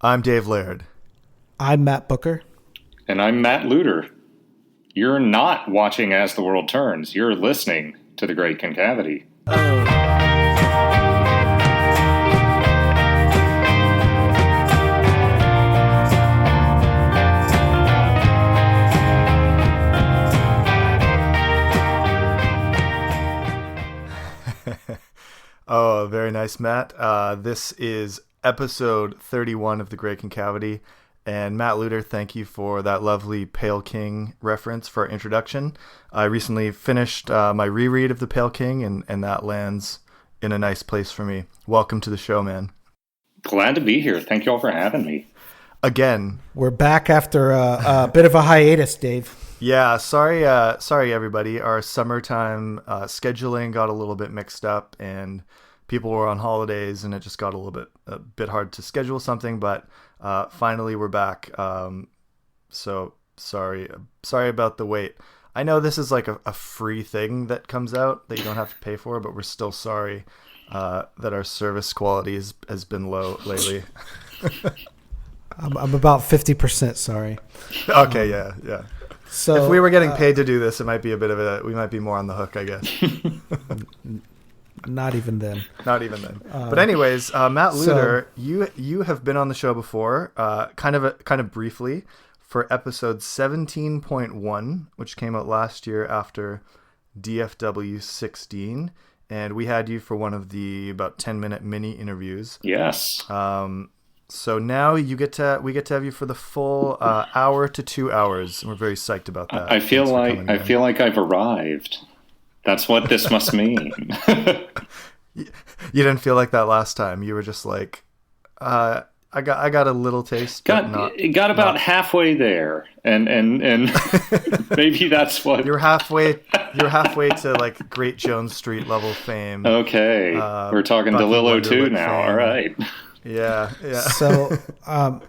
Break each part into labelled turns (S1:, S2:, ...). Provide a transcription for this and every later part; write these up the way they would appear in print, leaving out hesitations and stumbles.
S1: I'm Dave Laird.
S2: I'm Matt Booker.
S3: And I'm Matt Luter. You're not watching As the World Turns. You're listening to The Great Concavity.
S1: Oh, very nice, Matt. This is episode 31 of The Great Concavity. And Matt Luter, thank you for that lovely Pale King reference for our introduction. I recently finished my reread of The Pale King, and that lands in a nice place for me. Welcome to the show, man.
S3: Glad to be here. Thank you all for having me.
S1: Again.
S2: We're back after a bit of a hiatus, Dave.
S1: Yeah, sorry everybody. Our summertime scheduling got a little bit mixed up, and people were on holidays, and it just got a bit hard to schedule something. But finally, we're back. So sorry about the wait. I know this is like a free thing that comes out that you don't have to pay for, but we're still sorry that our service quality has been low lately.
S2: I'm about 50% sorry.
S1: Okay, yeah. So if we were getting paid to do this, it might be we might be more on the hook, I guess.
S2: Not even then.
S1: But anyways, Matt Luter, you have been on the show before, kind of briefly, for episode 17.1, which came out last year after DFW 16, and we had you for one of the about 10-minute mini interviews.
S3: Yes.
S1: So now we get to have you for the full hour to 2 hours, and we're very psyched about that.
S3: I feel like I've arrived. That's what this must mean.
S1: You didn't feel like that last time. You were just like, I got a little taste.
S3: Got about halfway there, and maybe that's what
S1: you're halfway to, like, Great Jones Street level fame.
S3: Okay, we're talking DeLillo too now. Fame. All right.
S1: Yeah.
S2: So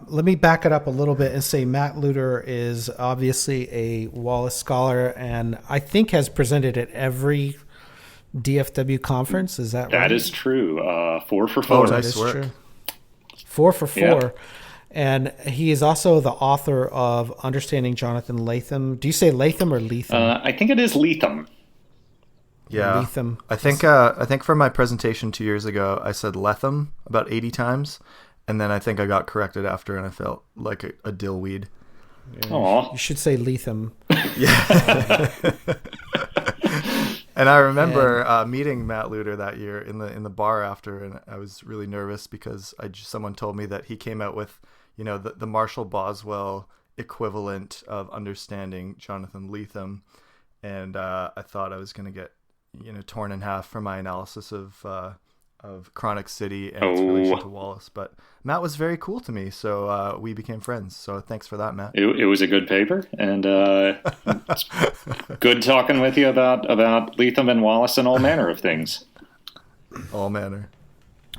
S2: let me back it up a little bit and say Matt Luter is obviously a Wallace scholar, and I think has presented at every DFW conference. Is that right?
S3: That is true. 4 for 4.
S1: Oh, nice work. True.
S2: 4 for 4.
S3: Yeah.
S2: And he is also the author of Understanding Jonathan Latham. Do you say Latham or Lethem?
S3: I think it is Lethem.
S1: Yeah,
S2: Lethem.
S1: I think for my presentation 2 years ago, I said Lethem about 80 times, and then I think I got corrected after, and I felt like a dillweed.
S3: Aw.
S2: You should say Lethem.
S1: Yeah. And I remember meeting Matt Luter that year in the bar after, and I was really nervous because someone told me that he came out with, the Marshall Boswell equivalent of Understanding Jonathan Lethem, and I thought I was going to get torn in half for my analysis of Chronic City and its relation to Wallace. But Matt was very cool to me, so we became friends. So thanks for that, Matt.
S3: It was a good paper, and it's good talking with you about Lethem and Wallace and all manner of things.
S1: All manner.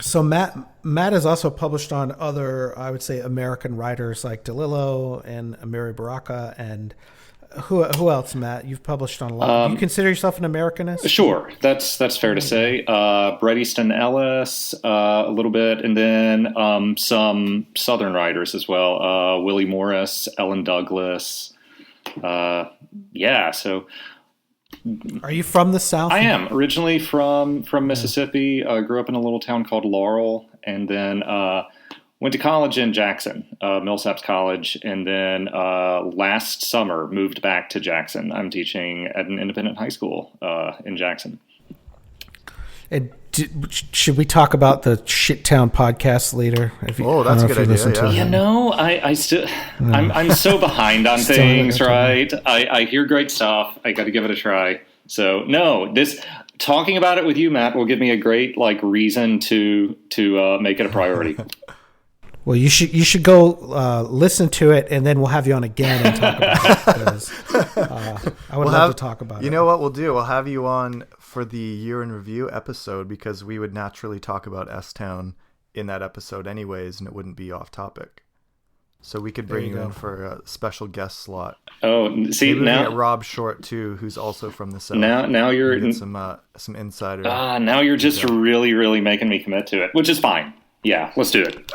S2: So Matt is also published on other, I would say, American writers like DeLillo and Amiri Baraka and who else, Matt? You've published on a lot. Do you consider yourself an Americanist? Sure,
S3: that's fair to say. Bret Easton Ellis, a little bit, and then some Southern writers as well. Willie Morris, Ellen Douglas. So.
S2: Are you from the South?
S3: I am originally from Mississippi. Grew up in a little town called Laurel, and then went to college in Jackson, Millsaps College, and then last summer moved back to Jackson. I'm teaching at an independent high school in Jackson.
S2: And should we talk about the Shittown podcast later?
S1: That's a good idea.
S3: I still, I'm so behind on things, right? I hear great stuff. I got to give it a try. So no, talking about it with you, Matt, will give me a great reason to make it a priority.
S2: Well, you should go listen to it, and then we'll have you on again and talk about it. I would love to talk about it.
S1: You know what we'll do? We'll have you on for the year in review episode, because we would naturally talk about S-Town in that episode anyways, and it wouldn't be off topic. So we could bring you in for a special guest slot.
S3: Oh, see,
S1: maybe
S3: now
S1: we get Rob Short too, who's also from the South.
S3: Now you're
S1: get some insider.
S3: Now you're just really, really making me commit to it, which is fine. Yeah, let's do it.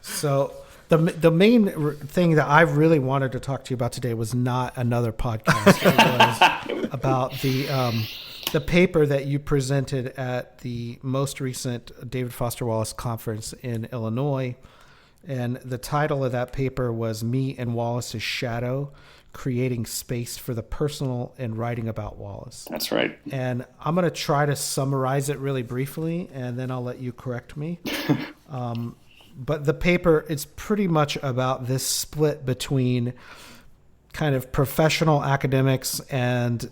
S2: So the main thing that I really wanted to talk to you about today was not another podcast. It was about the paper that you presented at the most recent David Foster Wallace conference in Illinois. And the title of that paper was Me and Wallace's Shadow, Creating Space for the Personal in Writing About Wallace.
S3: That's right.
S2: And I'm going to try to summarize it really briefly, and then I'll let you correct me. But the paper, it's pretty much about this split between kind of professional academics and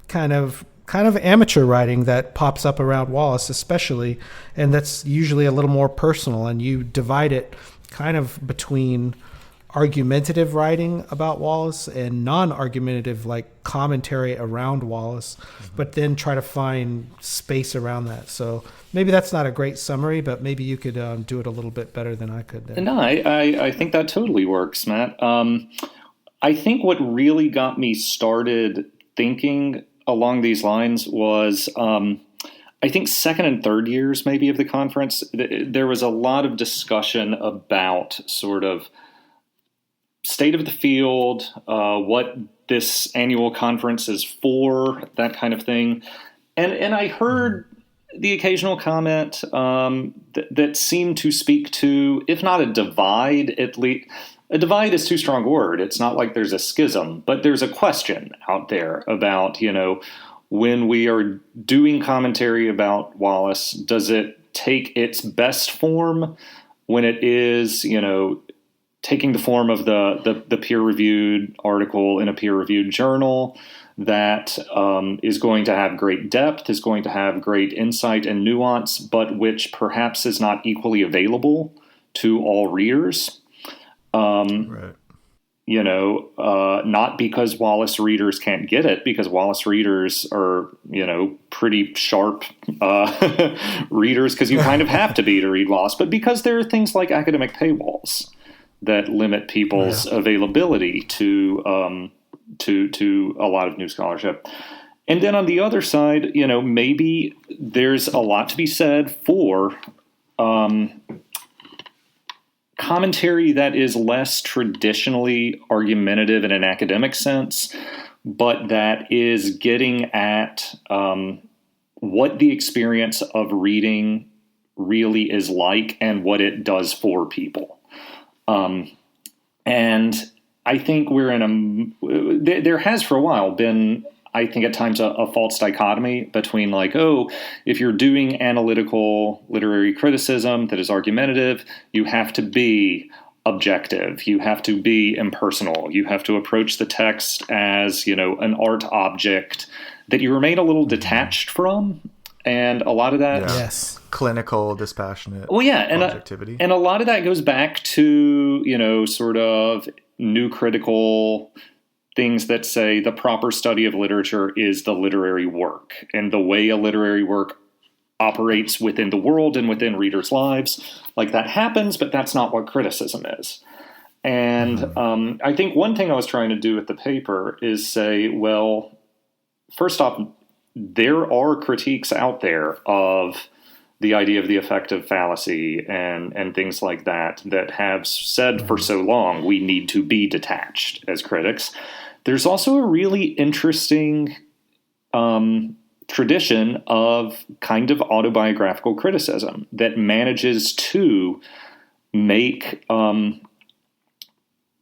S2: kind of amateur writing that pops up around Wallace especially, and that's usually a little more personal. And you divide it kind of between argumentative writing about Wallace and non-argumentative, like commentary around Wallace, but then try to find space around that. So maybe that's not a great summary, but maybe you could do it a little bit better than I could.
S3: No, I think that totally works, Matt. I think what really got me started thinking along these lines was, I think second and third years maybe of the conference, there was a lot of discussion about sort of state of the field, what this annual conference is for, that kind of thing. And I heard the occasional comment that seemed to speak to, if not a divide, at least a divide is too strong a word. It's not like there's a schism, but there's a question out there about, when we are doing commentary about Wallace, does it take its best form when it is, taking the form of the peer-reviewed article in a peer-reviewed journal that is going to have great depth, is going to have great insight and nuance, but which perhaps is not equally available to all readers.
S1: Right.
S3: Not because Wallace readers can't get it, because Wallace readers are, pretty sharp readers, because you kind of have to be to read Wallace, but because there are things like academic paywalls that limit people's availability to a lot of new scholarship. And then on the other side, maybe there's a lot to be said for commentary that is less traditionally argumentative in an academic sense, but that is getting at what the experience of reading really is like and what it does for people. And I think there has for a while been, I think at times, a false dichotomy between if you're doing analytical literary criticism that is argumentative, you have to be objective, you have to be impersonal, you have to approach the text as, an art object that you remain a little detached from. And a lot of that,
S1: clinical, dispassionate,
S3: objectivity, and a lot of that goes back to sort of new critical things that say the proper study of literature is the literary work, and the way a literary work operates within the world and within readers' lives, that happens, but that's not what criticism is. And I think one thing I was trying to do with the paper is say, well, first off, there are critiques out there of the idea of the affective fallacy and things like that have said for so long we need to be detached as critics. There's also a really interesting tradition of kind of autobiographical criticism that manages to make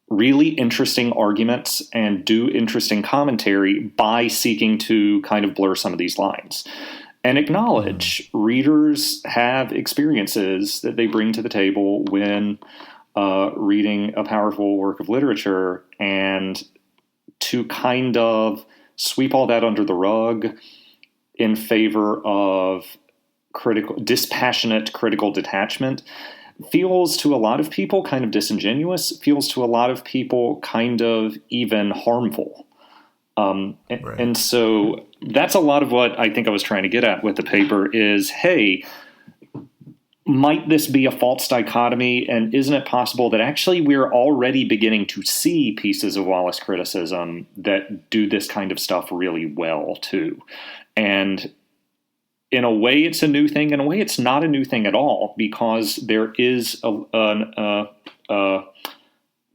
S3: really interesting arguments and do interesting commentary by seeking to kind of blur some of these lines and acknowledge readers have experiences that they bring to the table when reading a powerful work of literature, and to kind of sweep all that under the rug in favor of dispassionate critical detachment feels to a lot of people kind of disingenuous, feels to a lot of people kind of even harmful. And so that's a lot of what I think I was trying to get at with the paper is, hey, might this be a false dichotomy? And isn't it possible that actually we're already beginning to see pieces of Wallace criticism that do this kind of stuff really well too? And in a way it's a new thing, in a way it's not a new thing at all, because there is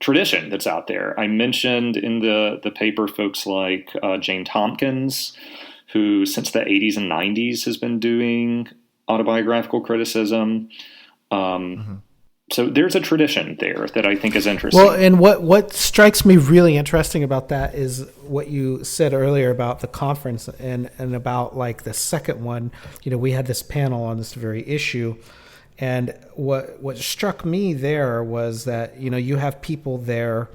S3: tradition that's out there. I mentioned in the paper folks like Jane Tompkins, who since the 80s and 90s has been doing autobiographical criticism. So there's a tradition there that I think is interesting.
S2: Well, and what strikes me really interesting about that is what you said earlier about the conference and about like the second one. We had this panel on this very issue. And what struck me there was that, you have people there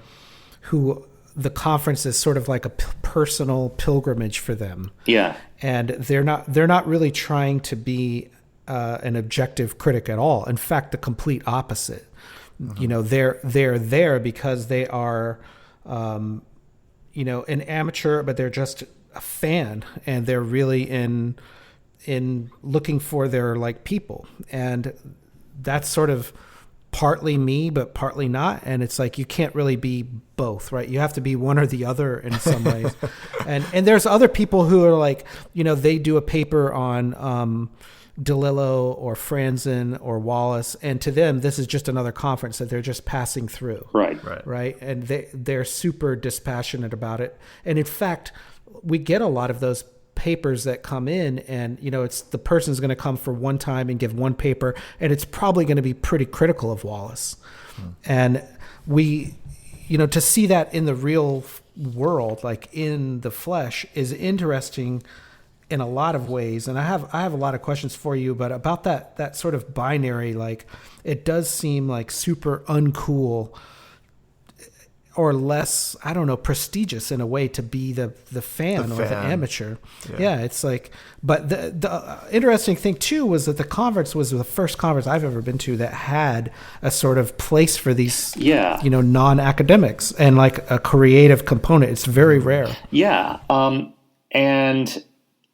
S2: who the conference is sort of like a personal pilgrimage for them.
S3: Yeah.
S2: And they're not really trying to be an objective critic at all. In fact, the complete opposite. They're there because they are, an amateur, but they're just a fan, and they're really in looking for their like people. And that's sort of partly me, but partly not. And it's like, you can't really be both, right? You have to be one or the other in some ways. And there's other people who are like, they do a paper on, DeLillo or Franzen or Wallace, and to them this is just another conference that they're just passing through. Right. And they're super dispassionate about it. And in fact, we get a lot of those papers that come in, and it's the person's going to come for one time and give one paper, and it's probably going to be pretty critical of Wallace. And we, to see that in the real world, like in the flesh, is interesting in a lot of ways. And I have a lot of questions for you, but about that sort of binary, like it does seem like super uncool or less, I don't know, prestigious in a way to be the fan or the amateur. Yeah, it's like, but the interesting thing too was that the conference was the first conference I've ever been to that had a sort of place for these, non-academics and like a creative component. It's very rare.
S3: Yeah. And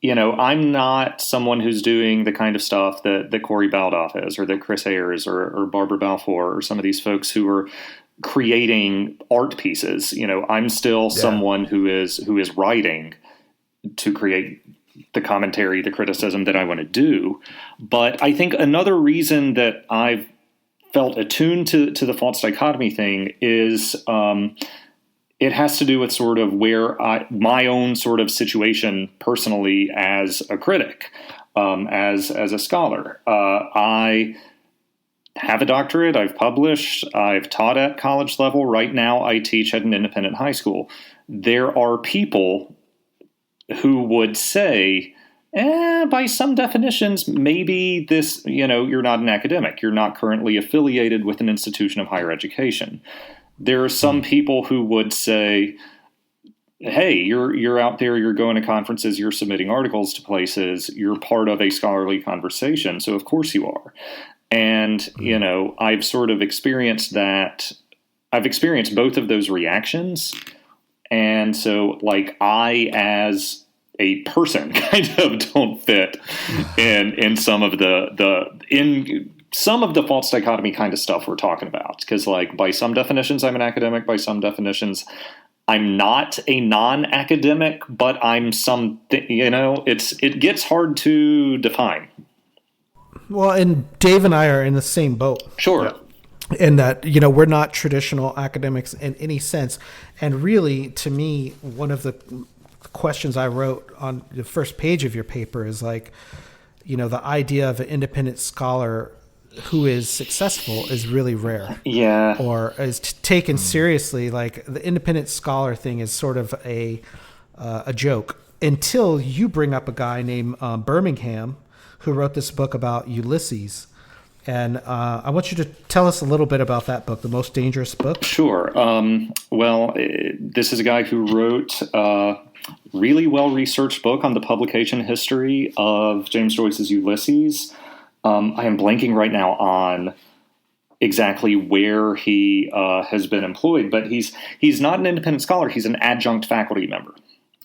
S3: I'm not someone who's doing the kind of stuff that Corey Baldoff is, or that Chris Ayers or Barbara Balfour, or some of these folks who are creating art pieces. I'm still someone who is writing to create the commentary, the criticism that I want to do. But I think another reason that I've felt attuned to the false dichotomy thing is it has to do with sort of where my own sort of situation personally as a critic, as a scholar. I have a doctorate. I've published. I've taught at college level. Right now, I teach at an independent high school. There are people who would say, by some definitions, maybe this, you're not an academic. You're not currently affiliated with an institution of higher education. There are some people who would say, hey, you're out there, you're going to conferences, you're submitting articles to places, you're part of a scholarly conversation, so of course you are. And, I've sort of experienced that. I've experienced both of those reactions. And so, like, I, as a person, kind of don't fit in some of some of the false dichotomy kind of stuff we're talking about. Because, like, by some definitions, I'm an academic. By some definitions, I'm not a non-academic, but I'm something, it gets hard to define.
S2: Well, and Dave and I are in the same boat.
S3: Sure.
S2: Yeah. In that, we're not traditional academics in any sense. And really, to me, one of the questions I wrote on the first page of your paper is like, the idea of an independent scholar who is successful is really rare.
S3: Yeah.
S2: Or is taken seriously. Like the independent scholar thing is sort of a joke until you bring up a guy named Birmingham who wrote this book about Ulysses. And I want you to tell us a little bit about that book, The Most Dangerous Book.
S3: Sure. This is a guy who wrote a really well-researched book on the publication history of James Joyce's Ulysses. I am blanking right now on exactly where he has been employed, but he's not an independent scholar. He's an adjunct faculty member,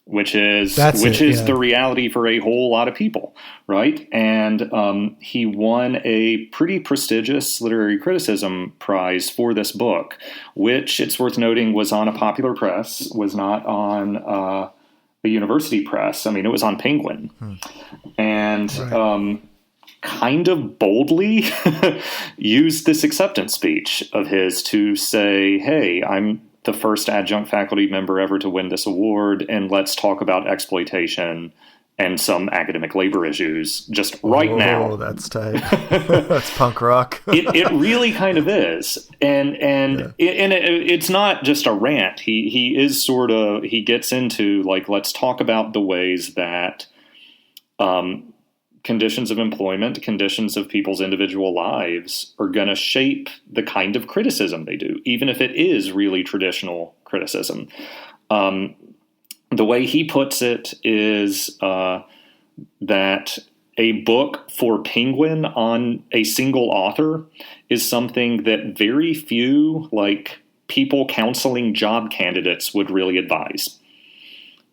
S3: which is the reality for a whole lot of people, right? And he won a pretty prestigious literary criticism prize for this book, which, it's worth noting, was on a popular press, was not on a university press. I mean, it was on Penguin. And kind of boldly used this acceptance speech of his to say, hey, I'm the first adjunct faculty member ever to win this award, and let's talk about exploitation and some academic labor issues just right now.
S1: Oh, that's tight. That's punk rock.
S3: It really kind of is. It's not just a rant. He gets into, like, let's talk about the ways that conditions of employment, conditions of people's individual lives are going to shape the kind of criticism they do, even if it is really traditional criticism. The way he puts it is that a book for Penguin on a single author is something that very few, like, people counseling job candidates would really advise.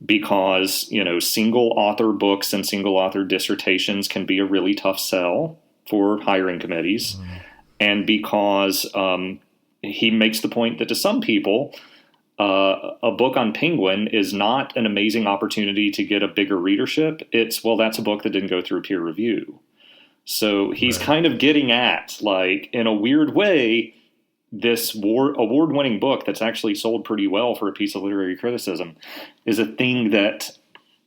S3: Because, single author books and single author dissertations can be a really tough sell for hiring committees. Mm. And because he makes the point that to some people, a book on Penguin is not an amazing opportunity to get a bigger readership. It's, well, that's a book that didn't go through peer review. So he's kind of getting at, like, in a weird way, this award-winning book that's actually sold pretty well for a piece of literary criticism is a thing that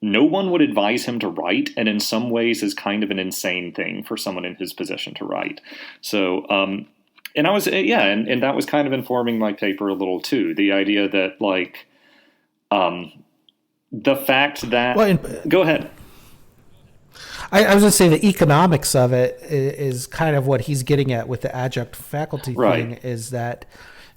S3: no one would advise him to write, and in some ways is kind of an insane thing for someone in his position to write. So, and that was kind of informing my paper a little too. The idea that, like, the fact that... Go ahead.
S2: I was going to say the economics of it is kind of what he's getting at with the adjunct faculty thing, is that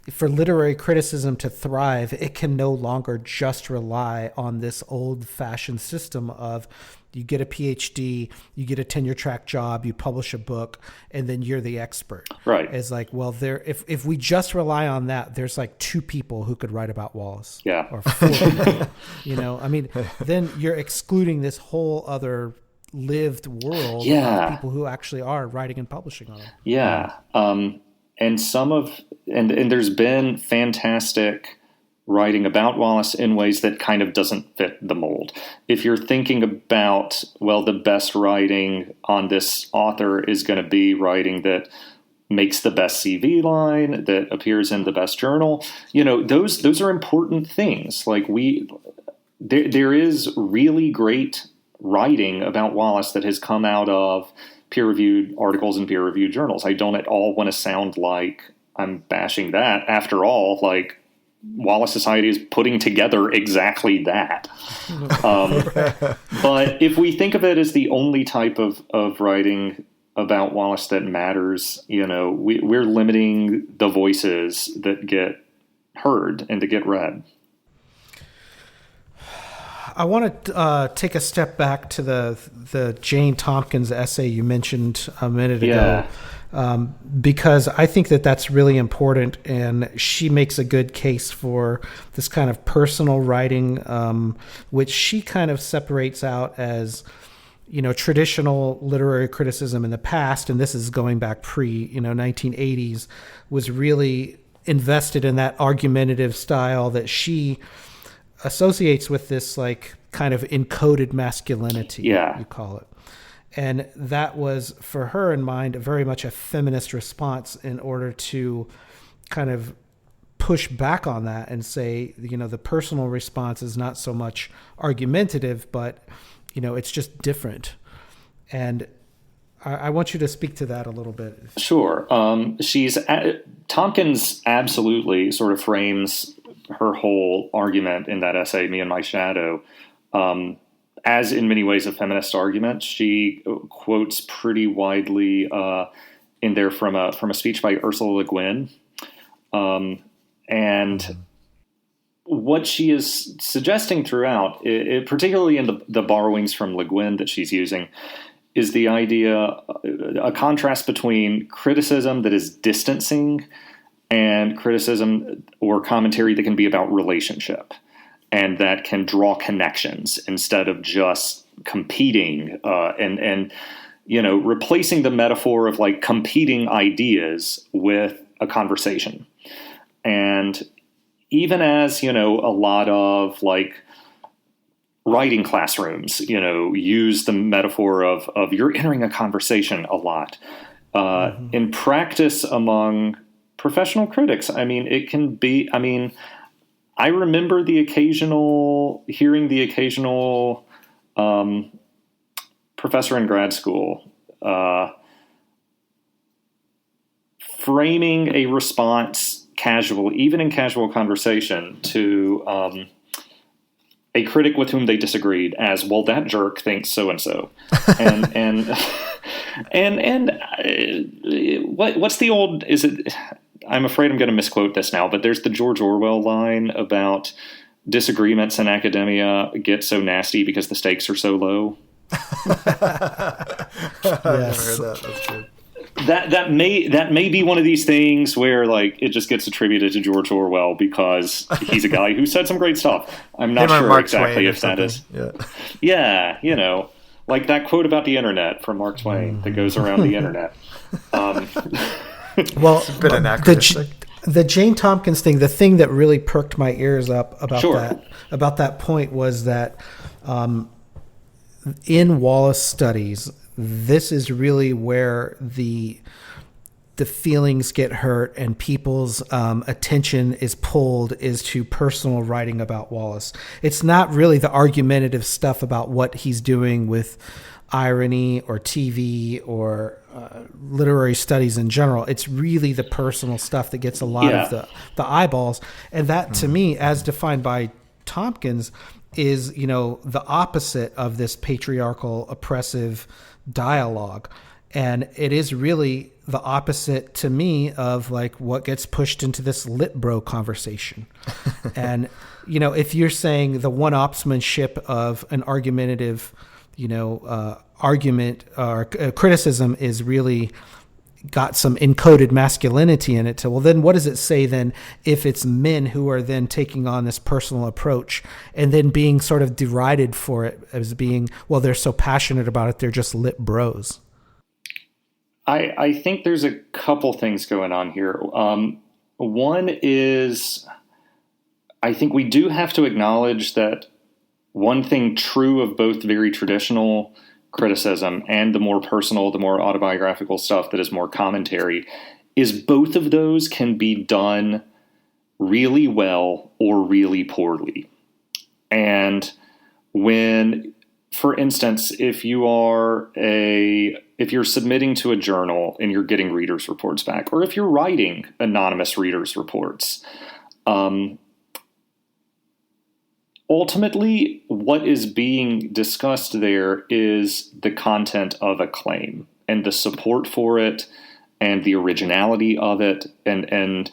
S2: for literary criticism to thrive, it can no longer just rely on this old-fashioned system of you get a PhD, you get a tenure-track job, you publish a book, and then you're the expert.
S3: Right.
S2: It's like, well, if we just rely on that, there's like 2 people who could write about Wallace.
S3: Yeah.
S2: Or 4 people, I mean, then you're excluding this whole other lived world of people who actually are writing and publishing on it.
S3: Yeah. And there's been fantastic writing about Wallace in ways that kind of doesn't fit the mold. If you're thinking about, well, the best writing on this author is going to be writing that makes the best CV line, that appears in the best journal, those are important things. Like there is really great writing about Wallace that has come out of peer-reviewed articles and peer-reviewed journals. I don't at all want to sound like I'm bashing that. After all, like, Wallace Society is putting together exactly that. But if we think of it as the only type of writing about Wallace that matters, we're limiting the voices that get heard and that get read.
S2: I want to take a step back to the Jane Tompkins essay you mentioned a minute ago, because I think that that's really important, and she makes a good case for this kind of personal writing, which she kind of separates out as, traditional literary criticism in the past, and this is going back 1980s, was really invested in that argumentative style that she associates with this, like, kind of encoded masculinity, you call it. And that was, for her in mind, very much a feminist response in order to kind of push back on that and say, the personal response is not so much argumentative, but, it's just different. And I want you to speak to that a little bit.
S3: Sure. Tompkins absolutely sort of frames her whole argument in that essay, Me and My Shadow, as in many ways a feminist argument. She quotes pretty widely in there from a speech by Ursula Le Guin. And what she is suggesting throughout, particularly in the borrowings from Le Guin that she's using, is the idea, a contrast between criticism that is distancing and criticism or commentary that can be about relationship and that can draw connections instead of just competing, and replacing the metaphor of, like, competing ideas with a conversation. And even as, a lot of, like, writing classrooms, use the metaphor of you're entering a conversation a lot. In practice among professional critics, it can be, I remember hearing the occasional professor in grad school framing a response even in casual conversation to a critic with whom they disagreed as, well, that jerk thinks so and so, and what's the old? Is it? I'm afraid I'm going to misquote this now, but there's the George Orwell line about disagreements in academia get so nasty because the stakes are so low.
S1: I've never heard that. That's good.
S3: That may be one of these things where it just gets attributed to George Orwell because he's a guy who said some great stuff. I'm not sure
S1: Mark
S3: exactly
S1: Twain
S3: if that is.
S1: Yeah.
S3: Yeah, like that quote about the internet from Mark Twain that goes around the internet.
S2: Well,
S1: it's a bit anachronistic.
S2: The Jane Tompkins thing, the thing that really perked my ears up
S3: Sure.
S2: about that point was that in Wallace studies, this is really where the feelings get hurt and people's attention is pulled is to personal writing about Wallace. It's not really the argumentative stuff about what he's doing with irony or TV or literary studies in general. It's really the personal stuff that gets a lot of the eyeballs. And that, to me, as defined by Tompkins, is, the opposite of this patriarchal, oppressive dialogue. And it is really the opposite to me of what gets pushed into this lit bro conversation. And, if you're saying the one-upsmanship of an argumentative, argument or criticism is really got some encoded masculinity in it, well, then what does it say then if it's men who are then taking on this personal approach and then being sort of derided for it as being, well, they're so passionate about it, they're just lit bros?
S3: I think there's a couple things going on here. One is, I think we do have to acknowledge that one thing true of both very traditional criticism and the more personal, the more autobiographical stuff that is more commentary, is both of those can be done really well or really poorly. And when, for instance, if you're submitting to a journal and you're getting readers' reports back, or if you're writing anonymous readers' reports, ultimately, what is being discussed there is the content of a claim and the support for it and the originality of it. And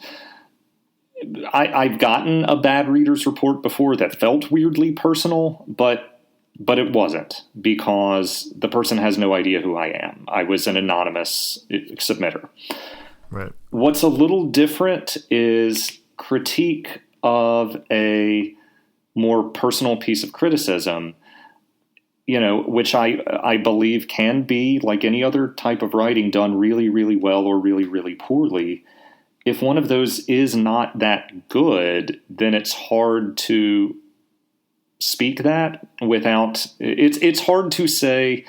S3: I've gotten a bad reader's report before that felt weirdly personal, but it wasn't, because the person has no idea who I am. I was an anonymous submitter.
S1: Right.
S3: What's a little different is critique of a more personal piece of criticism, which I believe can be, like any other type of writing, done really, really well or really, really poorly. If one of those is not that good, then it's hard to speak that without, it's hard to say,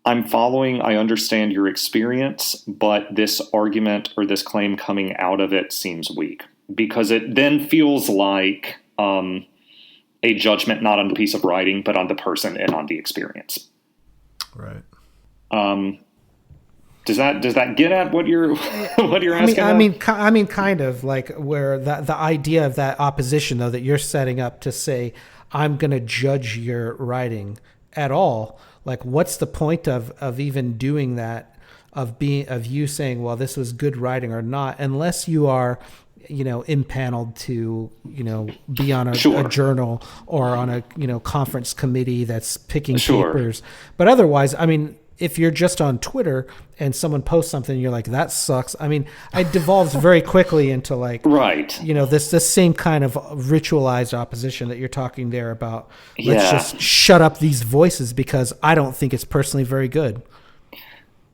S3: I understand your experience, but this argument or this claim coming out of it seems weak, because it then feels like, a judgment not on the piece of writing, but on the person and on the experience.
S1: Right.
S3: Does that get at what you're asking?
S2: I mean, kind of like where the idea of that opposition, though, that you're setting up to say, I'm going to judge your writing at all. Like, what's the point of even doing that? Of you saying, well, this was good writing or not, unless you are, impaneled to, be on a journal or on a, conference committee that's picking papers. But otherwise, I mean, if you're just on Twitter and someone posts something, you're like, that sucks. I mean, it devolves very quickly into like,
S3: right.
S2: This same kind of ritualized opposition that you're talking there about. Let's just shut up these voices because I don't think it's personally very good.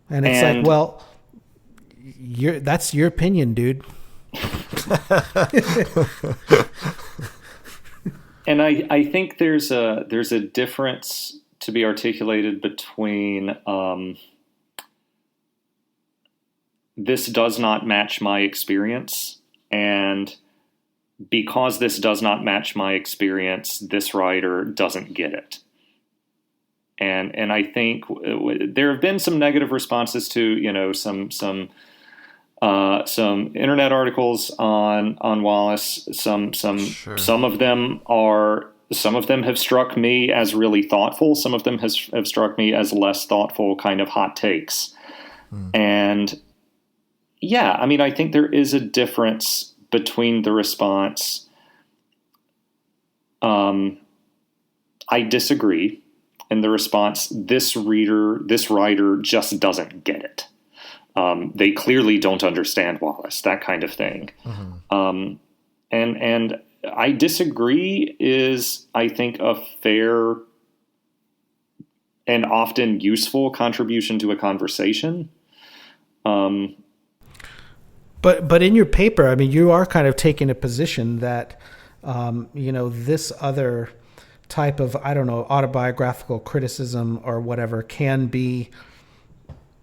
S2: And it's like, well, that's your opinion, dude.
S3: And I think there's a difference to be articulated between this does not match my experience, and because this does not match my experience, this writer doesn't get it. And I think there have been some negative responses to some internet articles on Wallace.
S1: Sure.
S3: Some of them have struck me as really thoughtful. Some of them have struck me as less thoughtful, kind of hot takes. And yeah, I mean, I think there is a difference between the response. I disagree. And the response, this writer just doesn't get it. They clearly don't understand Wallace, that kind of thing. And I disagree is, I think, a fair and often useful contribution to a conversation.
S2: But in your paper, I mean, you are kind of taking a position that, this other type of, I don't know, autobiographical criticism or whatever can be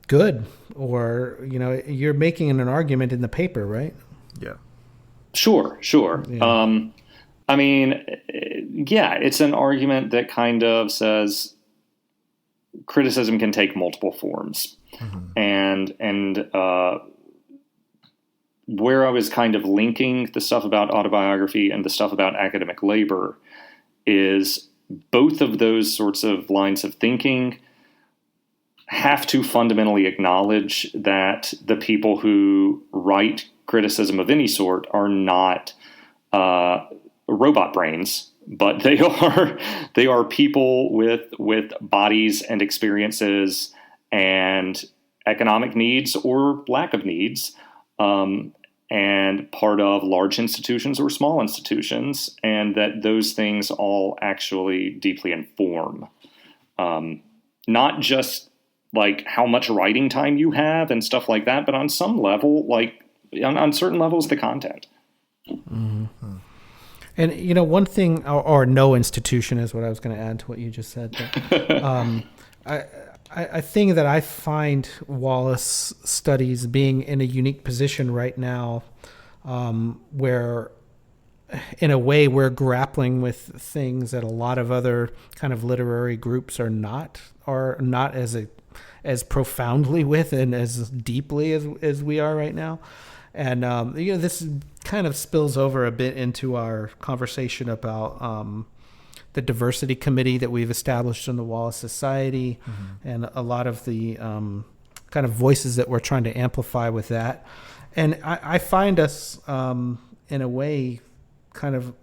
S2: good, or, you're making an argument in the paper, right?
S1: Yeah.
S3: Sure.
S2: Yeah.
S3: I mean, yeah, it's an argument that kind of says criticism can take multiple forms. And where I was kind of linking the stuff about autobiography and the stuff about academic labor is both of those sorts of lines of thinking have to fundamentally acknowledge that the people who write criticism of any sort are not robot brains, but they are people with bodies and experiences and economic needs or lack of needs, and part of large institutions or small institutions, and that those things all actually deeply inform, not just like how much writing time you have and stuff like that, but on some level, like on certain levels, the content.
S2: Mm-hmm. And, one thing, or no institution is what I was going to add to what you just said. But, I think that I find Wallace studies being in a unique position right now, where in a way we're grappling with things that a lot of other kind of literary groups are not as profoundly with and as deeply as we are right now. And, this kind of spills over a bit into our conversation about the diversity committee that we've established in the Wallace Society, and a lot of the kind of voices that we're trying to amplify with that. And I find us, in a way, kind of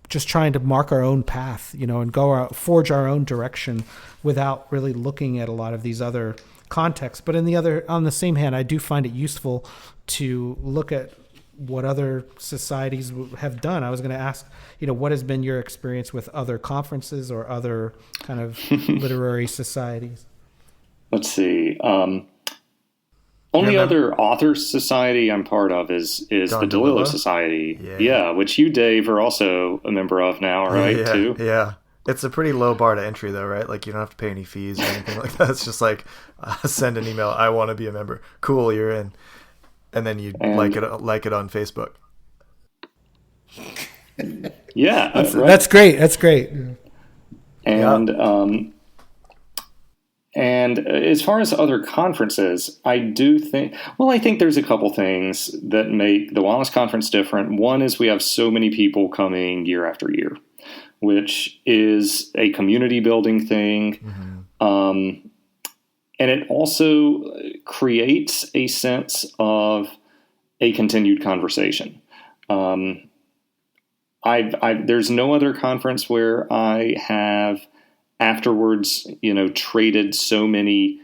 S2: just trying to mark our own path, and forge our own direction without really looking at a lot of these other contexts. But on the same hand, I do find it useful to look at what other societies have done. I was going to ask, what has been your experience with other conferences or other kind of literary societies?
S3: Let's see. Only other author society I'm part of is the DeLillo Society. Yeah, which you, Dave, are also a member of now, right?
S1: Yeah,
S3: too?
S1: Yeah. It's a pretty low bar to entry, though, right? Like, you don't have to pay any fees or anything like that. It's just like, send an email. I want to be a member. Cool, you're in. And then you like it on Facebook.
S3: Yeah, right.
S2: That's great. That's great.
S3: And and as far as other conferences, I think there's a couple things that make the Wallace Conference different. One is we have so many people coming year after year, which is a community building thing. And it also creates a sense of a continued conversation. There's no other conference where I have afterwards, traded so many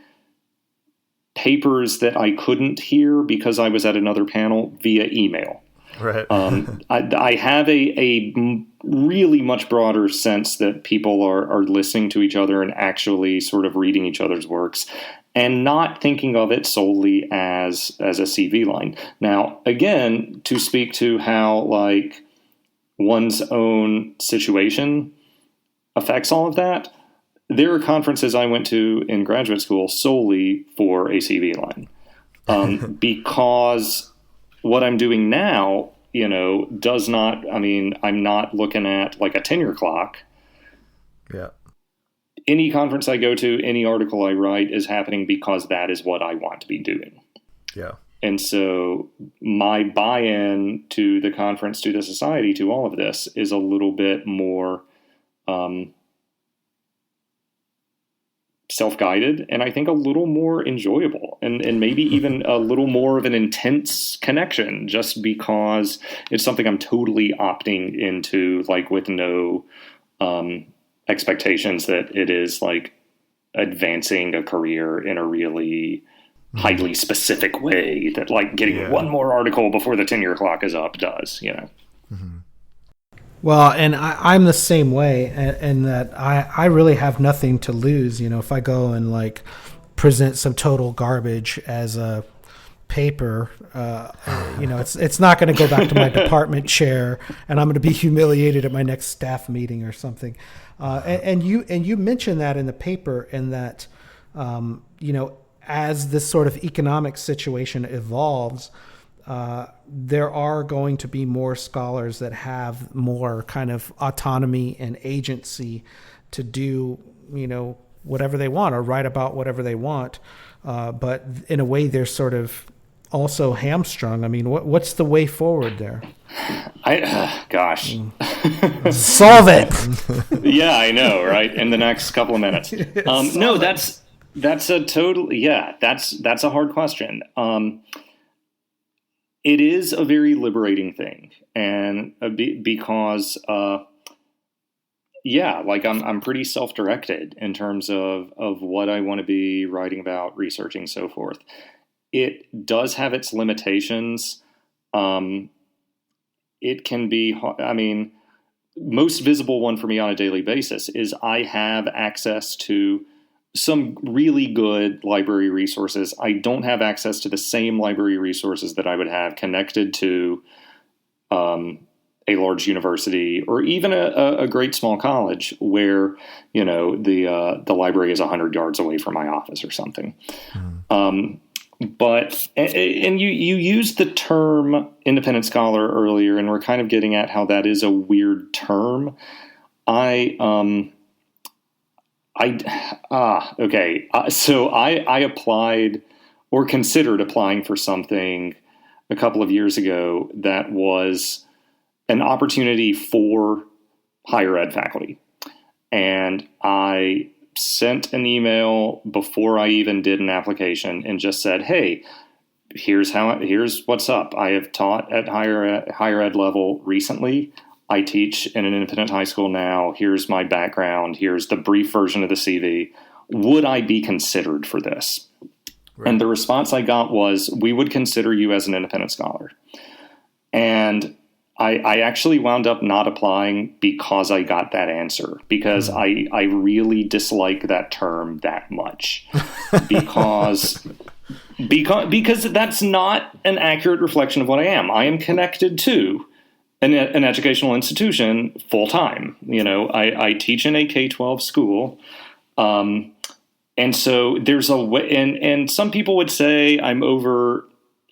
S3: papers that I couldn't hear because I was at another panel via email.
S1: Right.
S3: I have a really much broader sense that people are listening to each other and actually sort of reading each other's works and not thinking of it solely as a CV line. Now, again, to speak to how, like, one's own situation affects all of that. There are conferences I went to in graduate school solely for a CV line, because what I'm doing now, does not, I'm not looking at like a tenure clock.
S1: Yeah.
S3: Any conference I go to, any article I write is happening because that is what I want to be doing.
S1: Yeah.
S3: And so my buy-in to the conference, to the society, to all of this is a little bit more self-guided, and I think a little more enjoyable, and maybe even a little more of an intense connection, just because it's something I'm totally opting into, like with no expectations that it is like advancing a career in a really highly specific way that like getting one more article before the tenure clock is up does,
S1: Mm-hmm.
S2: Well, and I'm the same way, and that I really have nothing to lose. If I go and like present some total garbage as a paper, it's not going to go back to my department chair, and I'm going to be humiliated at my next staff meeting or something. And you mentioned that in the paper, and that as this sort of economic situation evolves, there are going to be more scholars that have more kind of autonomy and agency to do, whatever they want or write about whatever they want. But in a way, they're sort of also hamstrung. What's the way forward there? Solve it.
S3: Yeah, I know, right? In the next couple of minutes. No, that's a total, that's a hard question. It is a very liberating thing, and because, I'm pretty self-directed in terms of what I want to be writing about, researching, so forth. It does have its limitations. It can be, most visible one for me on a daily basis is I have access to some really good library resources. I don't have access to the same library resources that I would have connected to a large university or even a great small college where, the library is 100 yards away from my office or something. But you used the term independent scholar earlier, and we're kind of getting at how that is a weird term. So I applied or considered applying for something a couple of years ago that was an opportunity for higher ed faculty. And I sent an email before I even did an application and just said, hey, here's what's up. I have taught at higher ed level recently. I teach in an independent high school now. Here's my background. Here's the brief version of the CV. Would I be considered for this? Right. And the response I got was, we would consider you as an independent scholar. And I actually wound up not applying because I got that answer, because I really dislike that term that much because that's not an accurate reflection of what I am. I am connected to an educational institution full time. I teach in a K-12 school. And so there's a way, and some people would say I'm over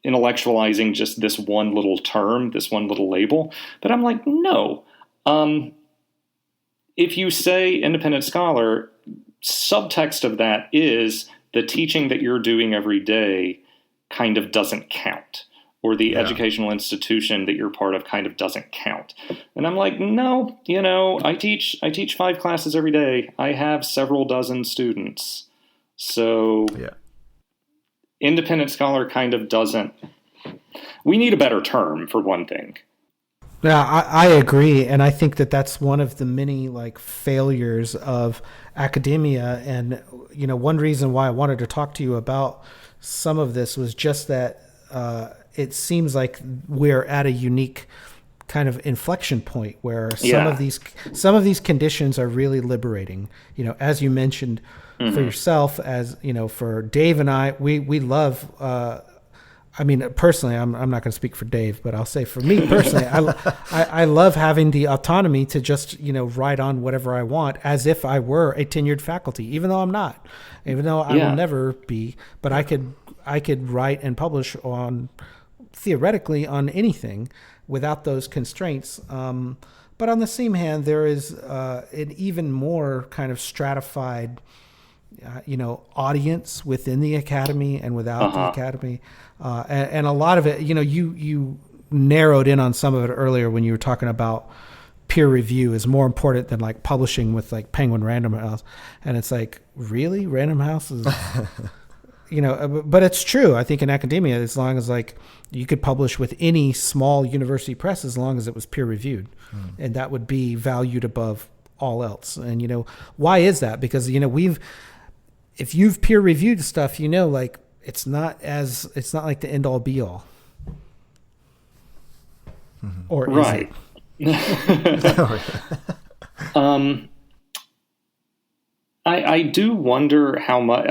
S3: intellectualizing just this one little term, this one little label. But I'm like, no. If you say independent scholar, subtext of that is the teaching that you're doing every day kind of doesn't count, or the educational institution that you're part of kind of doesn't count. And I'm like, no, I teach 5 classes every day. I have several dozen students. So independent scholar kind of doesn't. We need a better term for one thing.
S2: Yeah, I agree, and I think that that's one of the many failures of academia. And one reason why I wanted to talk to you about some of this was just that it seems like we're at a unique kind of inflection point where some of these conditions are really liberating. As you mentioned. For yourself, as for Dave and I, we love I mean, personally, I'm not going to speak for Dave, but I'll say for me personally, I love having the autonomy to just, write on whatever I want as if I were a tenured faculty, even though I'm not, even though I will never be, but I could write and publish theoretically on anything without those constraints. But on the same hand, there is an even more kind of stratified audience within the academy and without the academy. And a lot of it, you narrowed in on some of it earlier when you were talking about peer review is more important than like publishing with like Penguin Random House. And it's like, really? Random House is, but it's true. I think in academia, as long as like you could publish with any small university press, as long as it was peer reviewed, and that would be valued above all else. And, why is that? Because, if you've peer reviewed stuff, like it's not like the end all be all. Or
S3: right. I do wonder how much,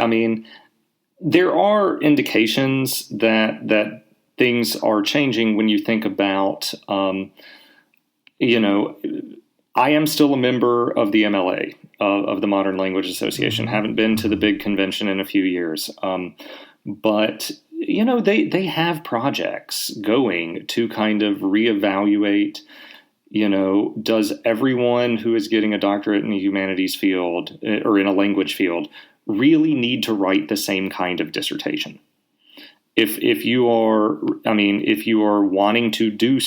S3: there are indications that things are changing when you think about, I am still a member of the MLA, of the Modern Language Association. Haven't been to the big convention in a few years. But, they have projects going to kind of reevaluate, does everyone who is getting a doctorate in the humanities field or in a language field really need to write the same kind of dissertation? If you are wanting to do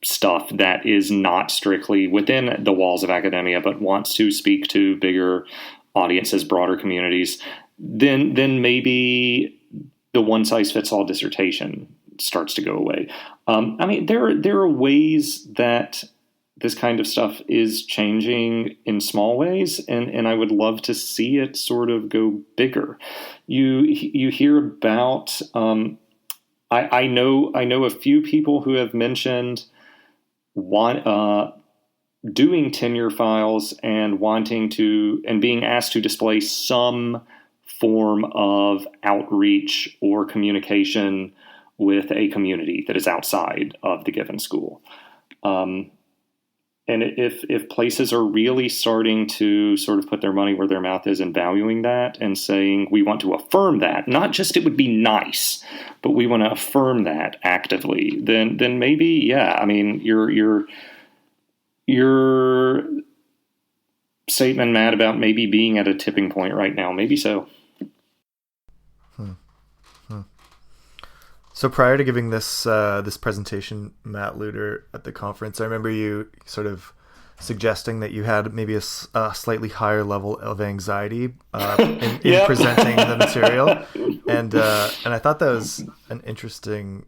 S3: stuff that is not strictly within the walls of academia, but wants to speak to bigger audiences, broader communities, then maybe the one-size-fits-all dissertation starts to go away. There are ways that this kind of stuff is changing in small ways, and I would love to see it sort of go bigger. You hear about I know a few people who have mentioned doing tenure files and being asked to display some form of outreach or communication with a community that is outside of the given school. And if places are really starting to sort of put their money where their mouth is and valuing that and saying, we want to affirm that, not just it would be nice, but we want to affirm that actively, then maybe, your statement, Matt, about maybe being at a tipping point right now, maybe so.
S1: So prior to giving this presentation, Matt Luter, at the conference, I remember you sort of suggesting that you had maybe a slightly higher level of anxiety in presenting the material, and I thought that was an interesting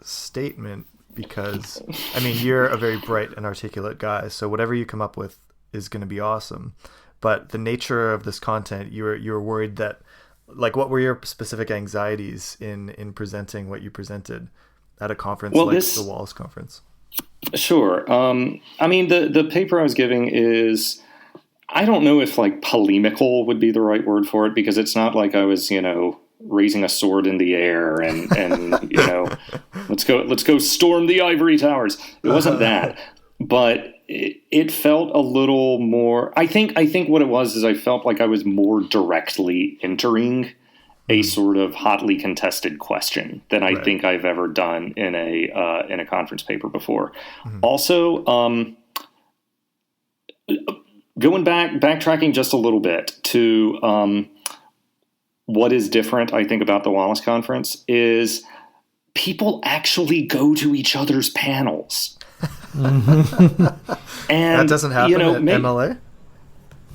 S1: statement because you're a very bright and articulate guy, so whatever you come up with is going to be awesome. But the nature of this content, you were worried that. Like, what were your specific anxieties in presenting what you presented at a conference the Wallace conference?
S3: Sure. The paper I was giving is, I don't know if like polemical would be the right word for it, because it's not like I was, raising a sword in the air and let's go storm the ivory towers. It wasn't that, but it felt a little more, I think what it was is I felt like I was more directly entering a sort of hotly contested question than I think I've ever done in a conference paper before. Also, backtracking just a little bit to what is different, I think, about the Wallace conference is people actually go to each other's panels. And
S1: that doesn't happen at MLA.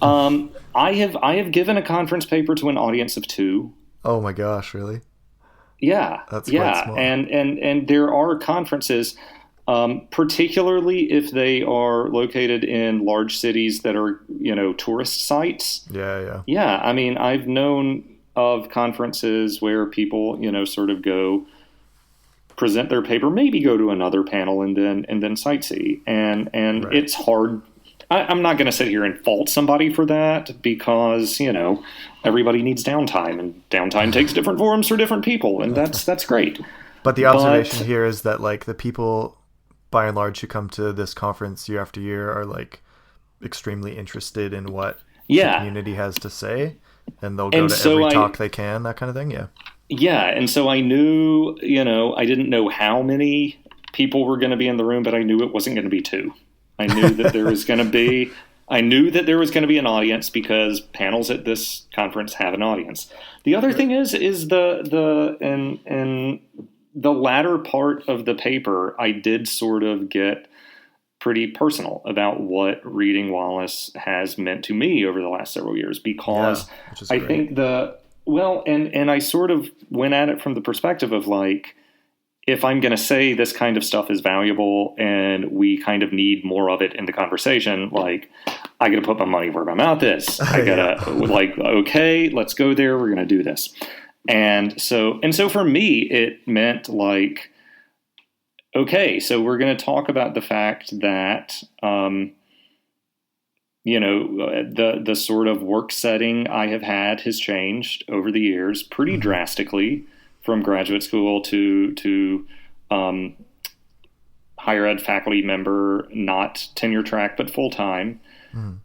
S3: I have given a conference paper to an audience of 2.
S1: Oh my gosh, really?
S3: Yeah,
S1: that's quite small.
S3: And there are conferences, particularly if they are located in large cities that are tourist sites. Yeah. I've known of conferences where people sort of go present their paper, maybe go to another panel and then sightsee. And it's hard. I'm not going to sit here and fault somebody for that because, everybody needs downtime and downtime takes different forms for different people. And that's great.
S1: But the observation here is that like the people, by and large, who come to this conference year after year are like extremely interested in what the community has to say, and they'll go to every talk they can, that kind of thing.
S3: Yeah, and so I knew, I didn't know how many people were going to be in the room, but I knew it wasn't going to be 2. I knew that there was going to be. I knew that there was going to be an audience because panels at this conference have an audience. The other thing is the latter part of the paper, I did sort of get pretty personal about what reading Wallace has meant to me over the last several years, because I think and I sort of went at it from the perspective of like, if I'm going to say this kind of stuff is valuable and we kind of need more of it in the conversation, like I got to put my money where my mouth is. I got to like, okay, let's go there. We're going to do this. And so for me, it meant like, okay, so we're going to talk about the fact that, the sort of work setting I have had has changed over the years pretty drastically, from graduate school to higher ed faculty member, not tenure track, but full time,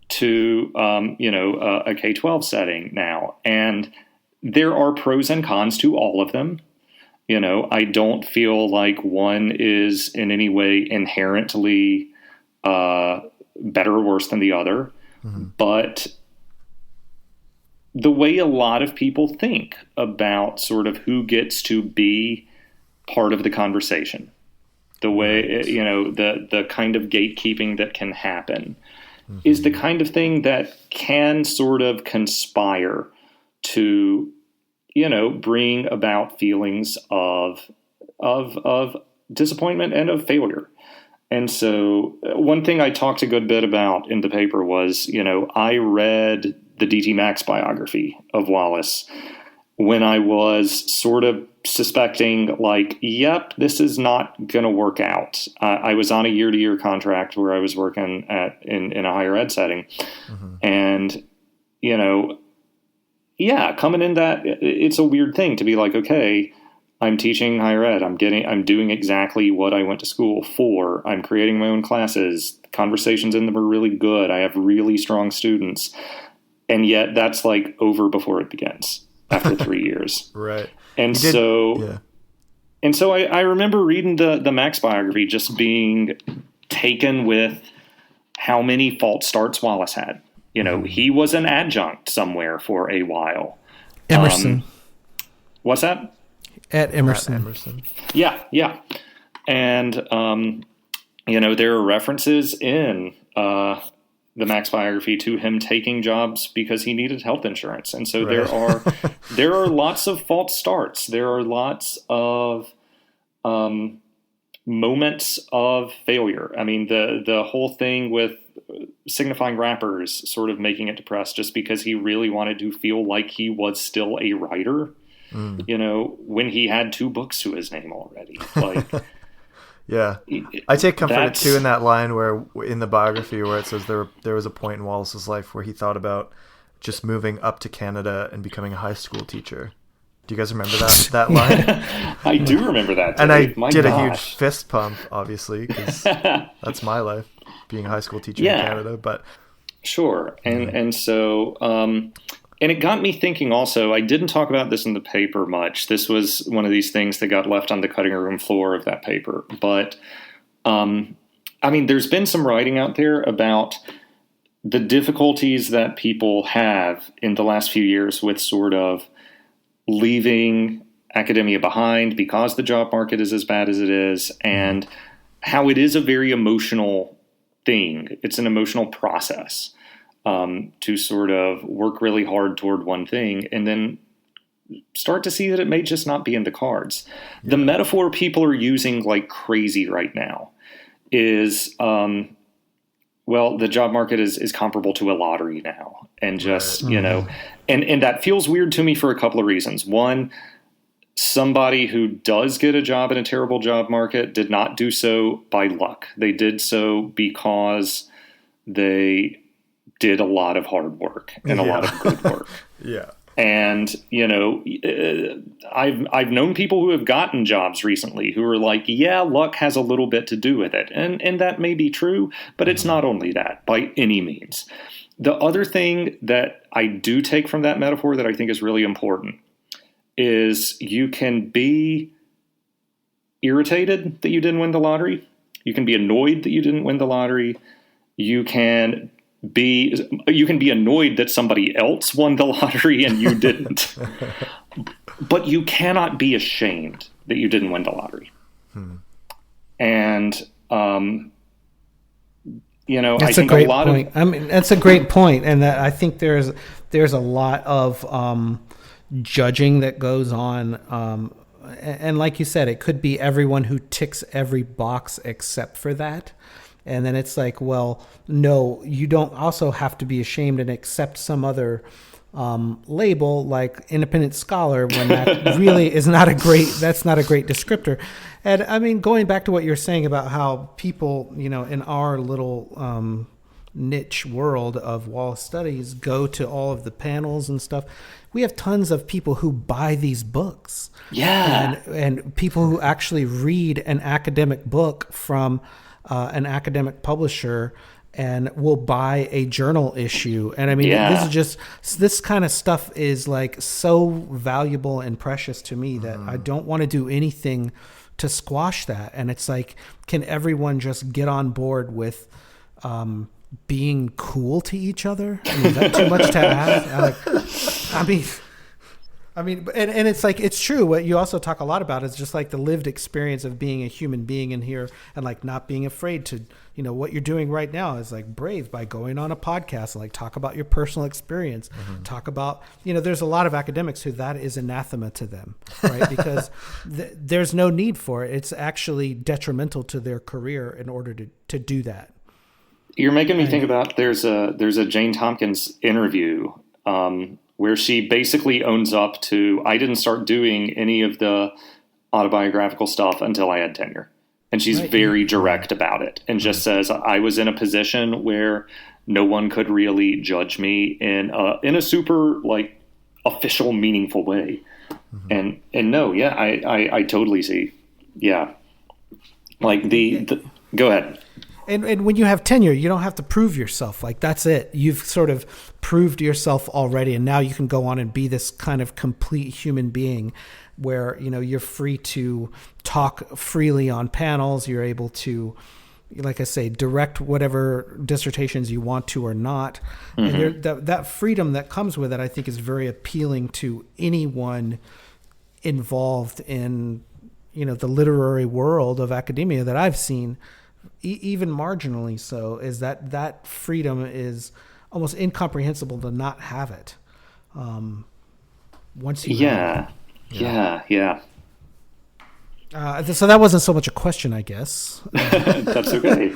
S3: to, a K-12 setting now. And there are pros and cons to all of them. I don't feel like one is in any way inherently better or worse than the other. But the way a lot of people think about sort of who gets to be part of the conversation, the way, the kind of gatekeeping that can happen is the kind of thing that can sort of conspire to, bring about feelings of disappointment and of failure. And so one thing I talked a good bit about in the paper was, I read the D.T. Max biography of Wallace when I was sort of suspecting like, yep, this is not going to work out. I was on a year-to-year contract where I was working in a higher ed setting. And, coming in that, it's a weird thing to be like, okay, I'm teaching higher ed. I'm doing exactly what I went to school for. I'm creating my own classes. Conversations in them are really good. I have really strong students. And yet that's like over before it begins after 3 years.
S1: Right.
S3: And so I remember reading the Max biography, just being taken with how many false starts Wallace had. He was an adjunct somewhere for a while.
S2: Emerson.
S3: What's that?
S2: At Emerson.
S3: Yeah. And, there are references in the Max biography to him taking jobs because he needed health insurance. And so there are lots of false starts. There are lots of moments of failure. I mean, the whole thing with signifying rappers sort of making it to press just because he really wanted to feel like he was still a writer, when he had 2 books to his name already. Like,
S1: yeah, I take comfort too in that line where in the biography where it says there was a point in Wallace's life where he thought about just moving up to Canada and becoming a high school teacher. Do you guys remember that line?
S3: I do remember that.
S1: And I did a huge fist pump, obviously, because that's my life, being a high school teacher in Canada. But
S3: sure, and so and it got me thinking. Also, I didn't talk about this in the paper much. This was one of these things that got left on the cutting room floor of that paper. But there's been some writing out there about the difficulties that people have in the last few years with sort of leaving academia behind because the job market is as bad as it is, and how it is a very emotional thing. It's an emotional process to sort of work really hard toward one thing and then start to see that it may just not be in the cards. Yeah. The metaphor people are using like crazy right now is, the job market is comparable to a lottery now. And just, and that feels weird to me for a couple of reasons. One, somebody who does get a job in a terrible job market did not do so by luck. They did so because they did a lot of hard work and a lot of good work.
S1: Yeah.
S3: And, I've known people who have gotten jobs recently who are like, yeah, luck has a little bit to do with it. And that may be true, but it's not only that by any means. The other thing that I do take from that metaphor that I think is really important is you can be irritated that you didn't win the lottery. You can be annoyed that you didn't win the lottery. You can be annoyed that somebody else won the lottery and you didn't. But you cannot be ashamed that you didn't win the lottery. And
S2: that's
S3: I think
S2: a lot point. I mean, that's a great point, and that I think there's a lot of judging that goes on. And like you said, it could be everyone who ticks every box except for that. And then it's like, well, no, you don't also have to be ashamed and accept some other label like independent scholar when that really is that's not a great descriptor. And I mean, going back to what you're saying about how people, in our little niche world of Wallace studies go to all of the panels and stuff, we have tons of people who buy these books.
S3: Yeah.
S2: And people who actually read an academic book from an academic publisher and will buy a journal issue. And I mean, this kind of stuff is like so valuable and precious to me that I don't want to do anything to squash that. And it's like, can everyone just get on board with being cool to each other? I mean, is that too much to ask? I mean, and it's like, it's true. What you also talk a lot about is just like the lived experience of being a human being in here and like not being afraid to, what you're doing right now is like brave by going on a podcast and like talk about your personal experience, talk about, there's a lot of academics who that is anathema to them, right? Because there's no need for it. It's actually detrimental to their career in order to do that.
S3: You're making me think about, there's a Jane Tompkins interview, where she basically owns up to, I didn't start doing any of the autobiographical stuff until I had tenure. And she's very direct about it and just says, I was in a position where no one could really judge me in a super like official, meaningful way. And no, yeah, I totally see. Yeah. Like go ahead.
S2: And when you have tenure, you don't have to prove yourself. Like, that's it. You've sort of proved yourself already, and now you can go on and be this kind of complete human being where, you're free to talk freely on panels. You're able to, like I say, direct whatever dissertations you want to or not. And that freedom that comes with it, I think, is very appealing to anyone involved in, the literary world of academia that I've seen. Even marginally so, is that freedom is almost incomprehensible to not have it. Once you
S3: yeah.
S2: So that wasn't so much a question, I guess.
S3: That's okay.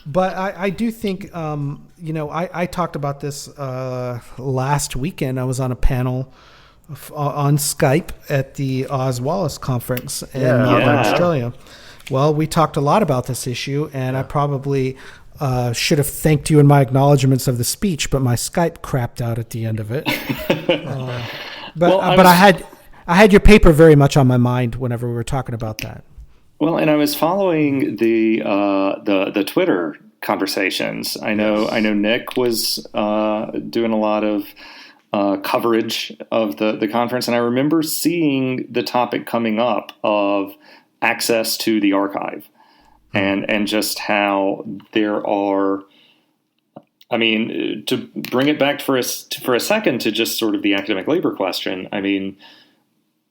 S2: But I do think, I talked about this last weekend. I was on a panel on Skype at the Oz Wallace conference in Melbourne, Australia. Well, we talked a lot about this issue, and I probably should have thanked you in my acknowledgments of the speech, but my Skype crapped out at the end of it. But I had your paper very much on my mind whenever we were talking about that.
S3: Well, and I was following the Twitter conversations. I know Nick was doing a lot of coverage of the conference, and I remember seeing the topic coming up of access to the archive and just how there are, I mean, to bring it back for a second to just sort of the academic labor question. I mean,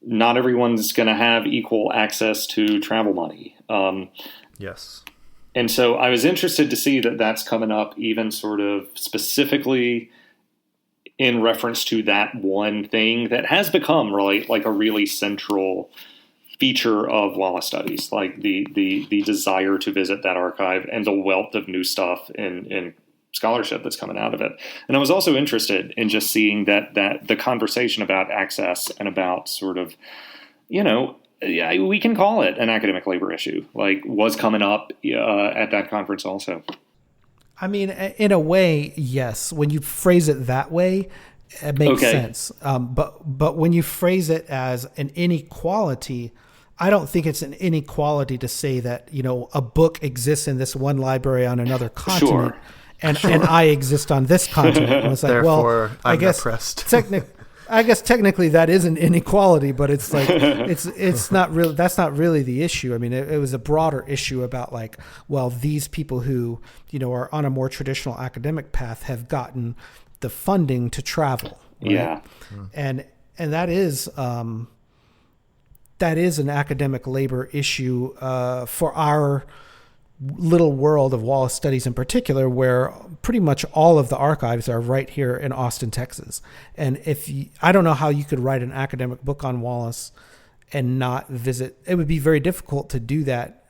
S3: not everyone's going to have equal access to travel money.
S1: Yes.
S3: And so I was interested to see that that's coming up even sort of specifically in reference to that one thing that has become really like a really central feature of Wallace studies, like the desire to visit that archive and the wealth of new stuff in scholarship that's coming out of it. And I was also interested in just seeing that the conversation about access and about sort of, we can call it an academic labor issue, like was coming up at that conference also.
S2: I mean, in a way, yes. When you phrase it that way, It makes sense. But when you phrase it as an inequality, I don't think it's an inequality to say that, a book exists in this one library on another continent, and I exist on this continent. And it's like,
S1: therefore, I'm oppressed.
S2: I guess technically that is an inequality, but it's like it's not really. That's not really the issue. I mean, it was a broader issue about like, well, these people who are on a more traditional academic path have gotten the funding to travel. Right?
S3: Yeah,
S2: and that is an academic labor issue for our little world of Wallace studies in particular, where pretty much all of the archives are right here in Austin, Texas. And I don't know how you could write an academic book on Wallace and not visit. It would be very difficult to do that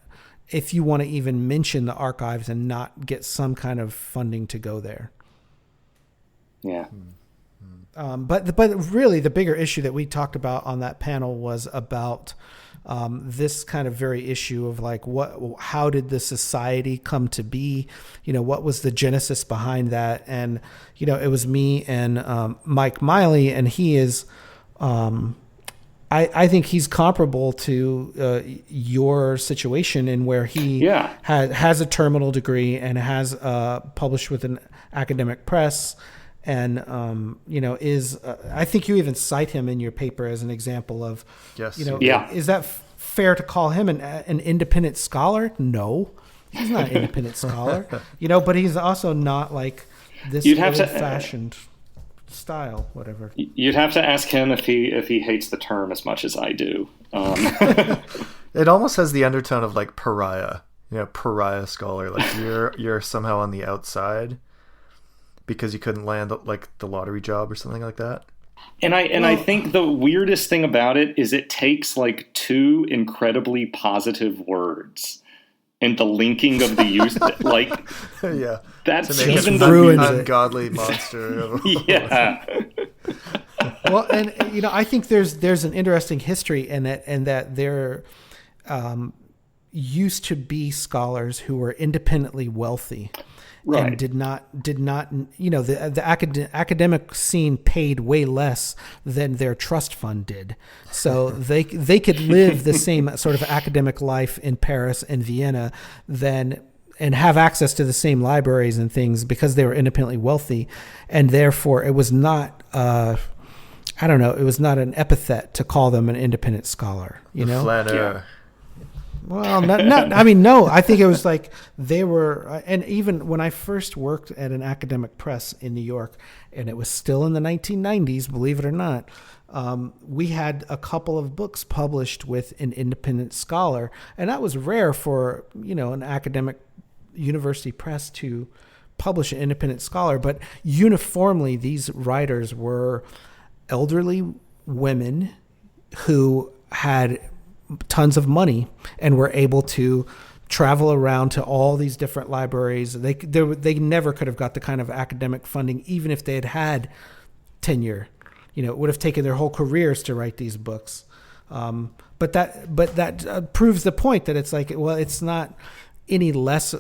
S2: if you want to even mention the archives and not get some kind of funding to go there.
S3: Yeah.
S2: But really the bigger issue that we talked about on that panel was about this kind of very issue of like, how did the society come to be? What was the genesis behind that? And, it was me and Mike Miley, and he is, I think he's comparable to your situation in where he has a terminal degree and has published with an academic press. And, I think you even cite him in your paper as an example of, is that fair to call him an independent scholar? No, he's not an independent scholar, but he's also not like this old-fashioned style, whatever.
S3: You'd have to ask him if he hates the term as much as I do.
S1: It almost has the undertone of like pariah, pariah scholar, like you're somehow on the outside because you couldn't land like the lottery job or something like that.
S3: And I think the weirdest thing about it is it takes like two incredibly positive words and the linking of the use, like, that's even
S1: the ungodly monster.
S3: Yeah.
S2: Well, and I think there's an interesting history in it, and that there used to be scholars who were independently wealthy. Right. And did not, the academic scene paid way less than their trust fund did. So they could live the same sort of academic life in Paris and Vienna and have access to the same libraries and things because they were independently wealthy. And therefore it was not, it was not an epithet to call them an independent scholar,
S1: Flaneur.
S2: Yeah. Well, no, I think it was like they were, and even when I first worked at an academic press in New York, and it was still in the 1990s, believe it or not, we had a couple of books published with an independent scholar, and that was rare for, an academic university press to publish an independent scholar, but uniformly these writers were elderly women who had tons of money and were able to travel around to all these different libraries. They never could have got the kind of academic funding, even if they had had tenure. It would have taken their whole careers to write these books. But that proves the point that it's like, well, it's not any less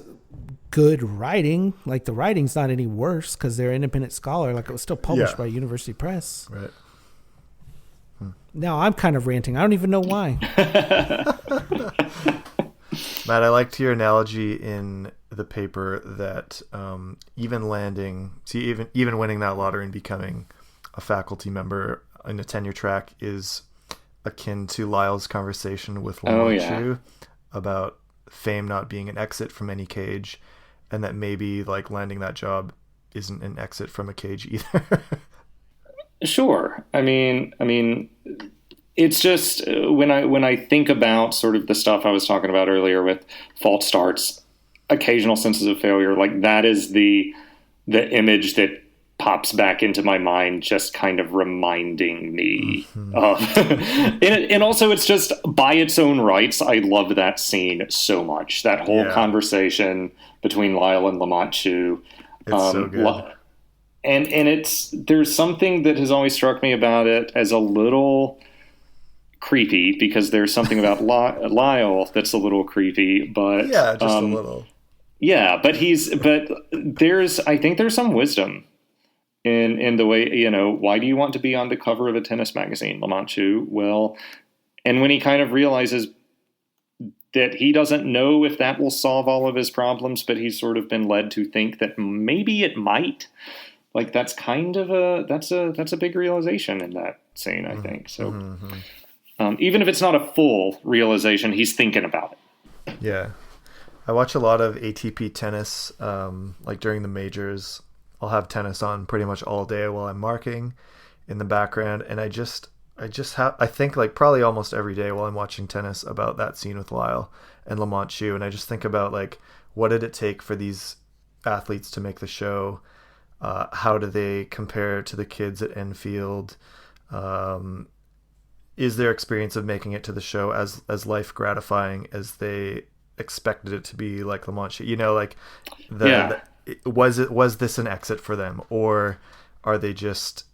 S2: good writing. Like the writing's not any worse because they're an independent scholar. Like it was still published by a university press.
S1: Right.
S2: Now I'm kind of ranting. I don't even know why.
S1: Matt, I liked your analogy in the paper that even winning that lottery and becoming a faculty member in a tenure track is akin to Lyle's conversation with Lamont Chu about fame not being an exit from any cage, and that maybe like landing that job isn't an exit from a cage either.
S3: Sure. I mean, it's just when I think about sort of the stuff I was talking about earlier with false starts, occasional senses of failure, like that is the image that pops back into my mind, just kind of reminding me of, and also it's just by its own rights. I loved that scene so much. That whole conversation between Lyle and Lamont Chu.
S1: It's so good.
S3: And there's something that has always struck me about it as a little creepy, because there's something about Lyle that's a little creepy, but
S1: just a little.
S3: Yeah, but I think there's some wisdom in the way, why do you want to be on the cover of a tennis magazine, Lamont Chu? Well, and when he kind of realizes that he doesn't know if that will solve all of his problems, but he's sort of been led to think that maybe it might. Like, that's kind of that's a big realization in that scene, I think. So even if it's not a full realization, he's thinking about it.
S1: Yeah. I watch a lot of ATP tennis, like during the majors. I'll have tennis on pretty much all day while I'm marking in the background. And I think like probably almost every day while I'm watching tennis about that scene with Lyle and Lamont Chu. And I just think about like, what did it take for these athletes to make the show? How do they compare to the kids at Enfield? Is their experience of making it to the show as life gratifying as they expected it to be, like Lamont Chu? Like was this an exit for them, or are they just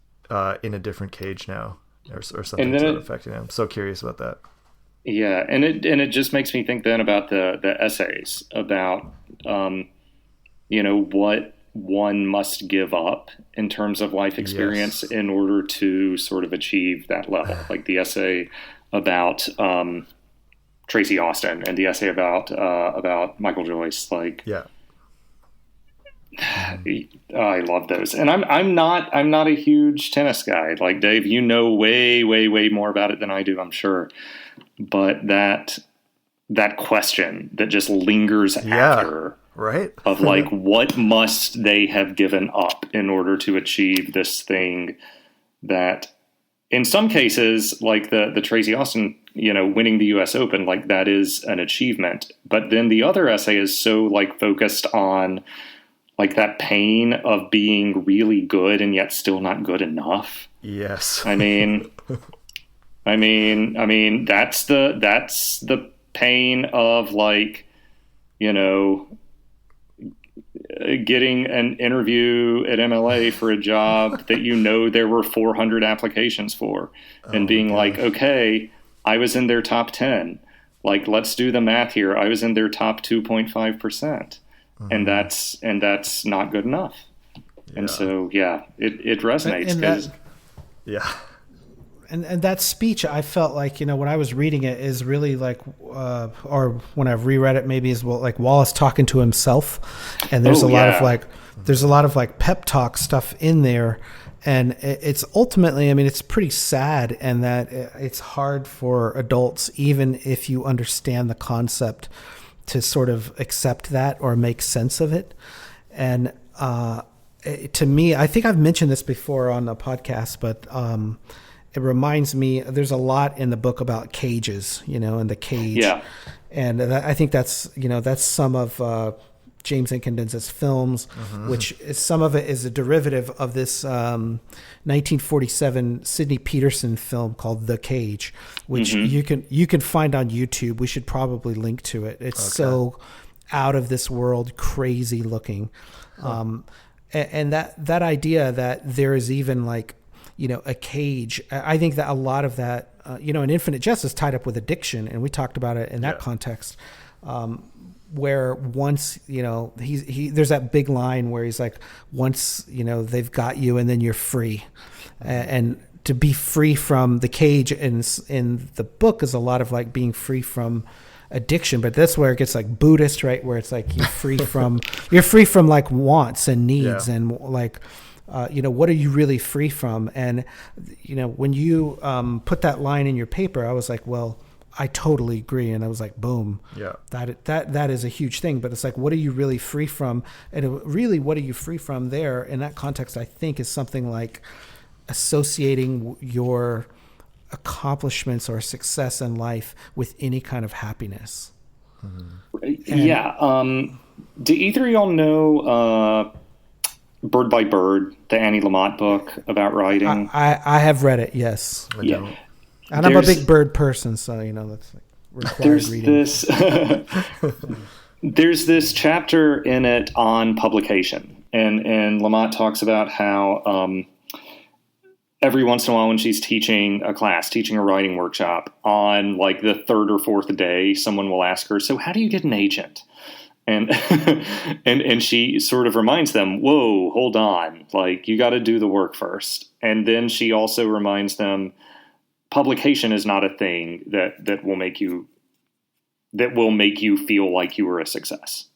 S1: in a different cage now, or something that's affecting them? I'm so curious about that.
S3: Yeah, and it just makes me think then about the essays about what one must give up in terms of life experience in order to sort of achieve that level. Like the essay about Tracy Austin and the essay about Michael Joyce. Like,
S1: yeah,
S3: I love those. And I'm not a huge tennis guy. Like Dave, you know way, way, way more about it than I do, I'm sure. But that question that just lingers after.
S1: Right.
S3: Of like, what must they have given up in order to achieve this thing that in some cases, like the Tracy Austin, winning the US Open, like that is an achievement. But then the other essay is so like focused on like that pain of being really good and yet still not good enough.
S1: Yes.
S3: I mean, that's the pain of like, getting an interview at MLA for a job that there were 400 applications for, and being like, okay, I was in their top 10. Like, let's do the math here. I was in their top 2.5%, and that's not good enough. Yeah. And so, it resonates because,
S2: And that speech, I felt like, when I was reading it, is really like, or when I've reread it, maybe is like Wallace talking to himself. And there's a lot of like pep talk stuff in there. And it's ultimately, it's pretty sad, and that it's hard for adults, even if you understand the concept, to sort of accept that or make sense of it. And to me, I think I've mentioned this before on the podcast, but it reminds me, there's a lot in the book about cages, and the cage. Yeah. And I think that's some of James Incandescence's films, which is, some of it is a derivative of this 1947 Sidney Peterson film called The Cage, which you can find on YouTube. We should probably link to it. It's so out of this world, crazy looking. And that idea that there is even like, a cage. I think that a lot of that, in Infinite Jest is tied up with addiction, and we talked about it in that context, where once, there's that big line where he's like, once, they've got you, and then you're free. And to be free from the cage in the book is a lot of like being free from addiction, but that's where it gets like Buddhist, right? Where it's like you're free from like wants and needs, and like, what are you really free from? And, when you put that line in your paper, I was like, well, I totally agree. And I was like, boom, that is a huge thing. But it's like, what are you really free from? And really, what are you free from there in that context, I think, is something like associating your accomplishments or success in life with any kind of happiness.
S3: Do either of y'all know Bird by Bird, the Annie Lamott book about writing?
S2: I have read it, yes.
S1: Yeah.
S2: And I'm a big bird person, so that's like required reading.
S3: There's this chapter in it on publication, and Lamott talks about how every once in a while when she's teaching a writing workshop, on like the third or fourth day, someone will ask her, so how do you get an agent? And and she sort of reminds them, whoa, hold on, like you got to do the work first. And then she also reminds them, publication is not a thing that will make you feel like you were a success.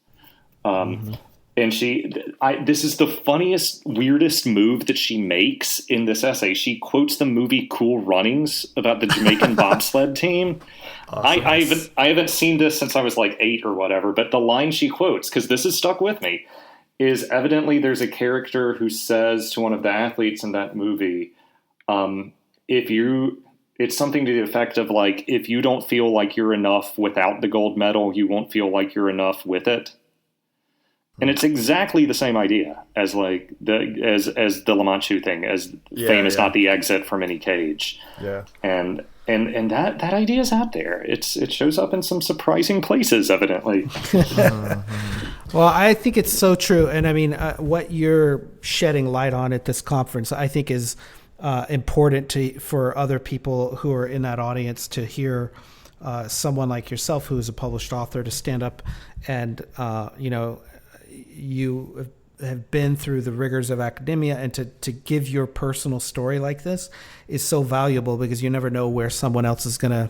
S3: And this is the funniest, weirdest move that she makes in this essay. She quotes the movie Cool Runnings about the Jamaican bobsled team. Awesome. I haven't seen this since I was like 8 or whatever, but the line she quotes, because this has stuck with me, is evidently there's a character who says to one of the athletes in that movie, it's something to the effect of like, if you don't feel like you're enough without the gold medal, you won't feel like you're enough with it. And it's exactly the same idea as like as the La Manchu thing, as fame is not the exit from any cage.
S1: Yeah.
S3: And that idea is out there. It shows up in some surprising places, evidently.
S2: Well, I think it's so true. And I mean, what you're shedding light on at this conference, I think is important for other people who are in that audience to hear someone like yourself, who is a published author, to stand up and, you have been through the rigors of academia, and to give your personal story like this is so valuable, because you never know where someone else is going to,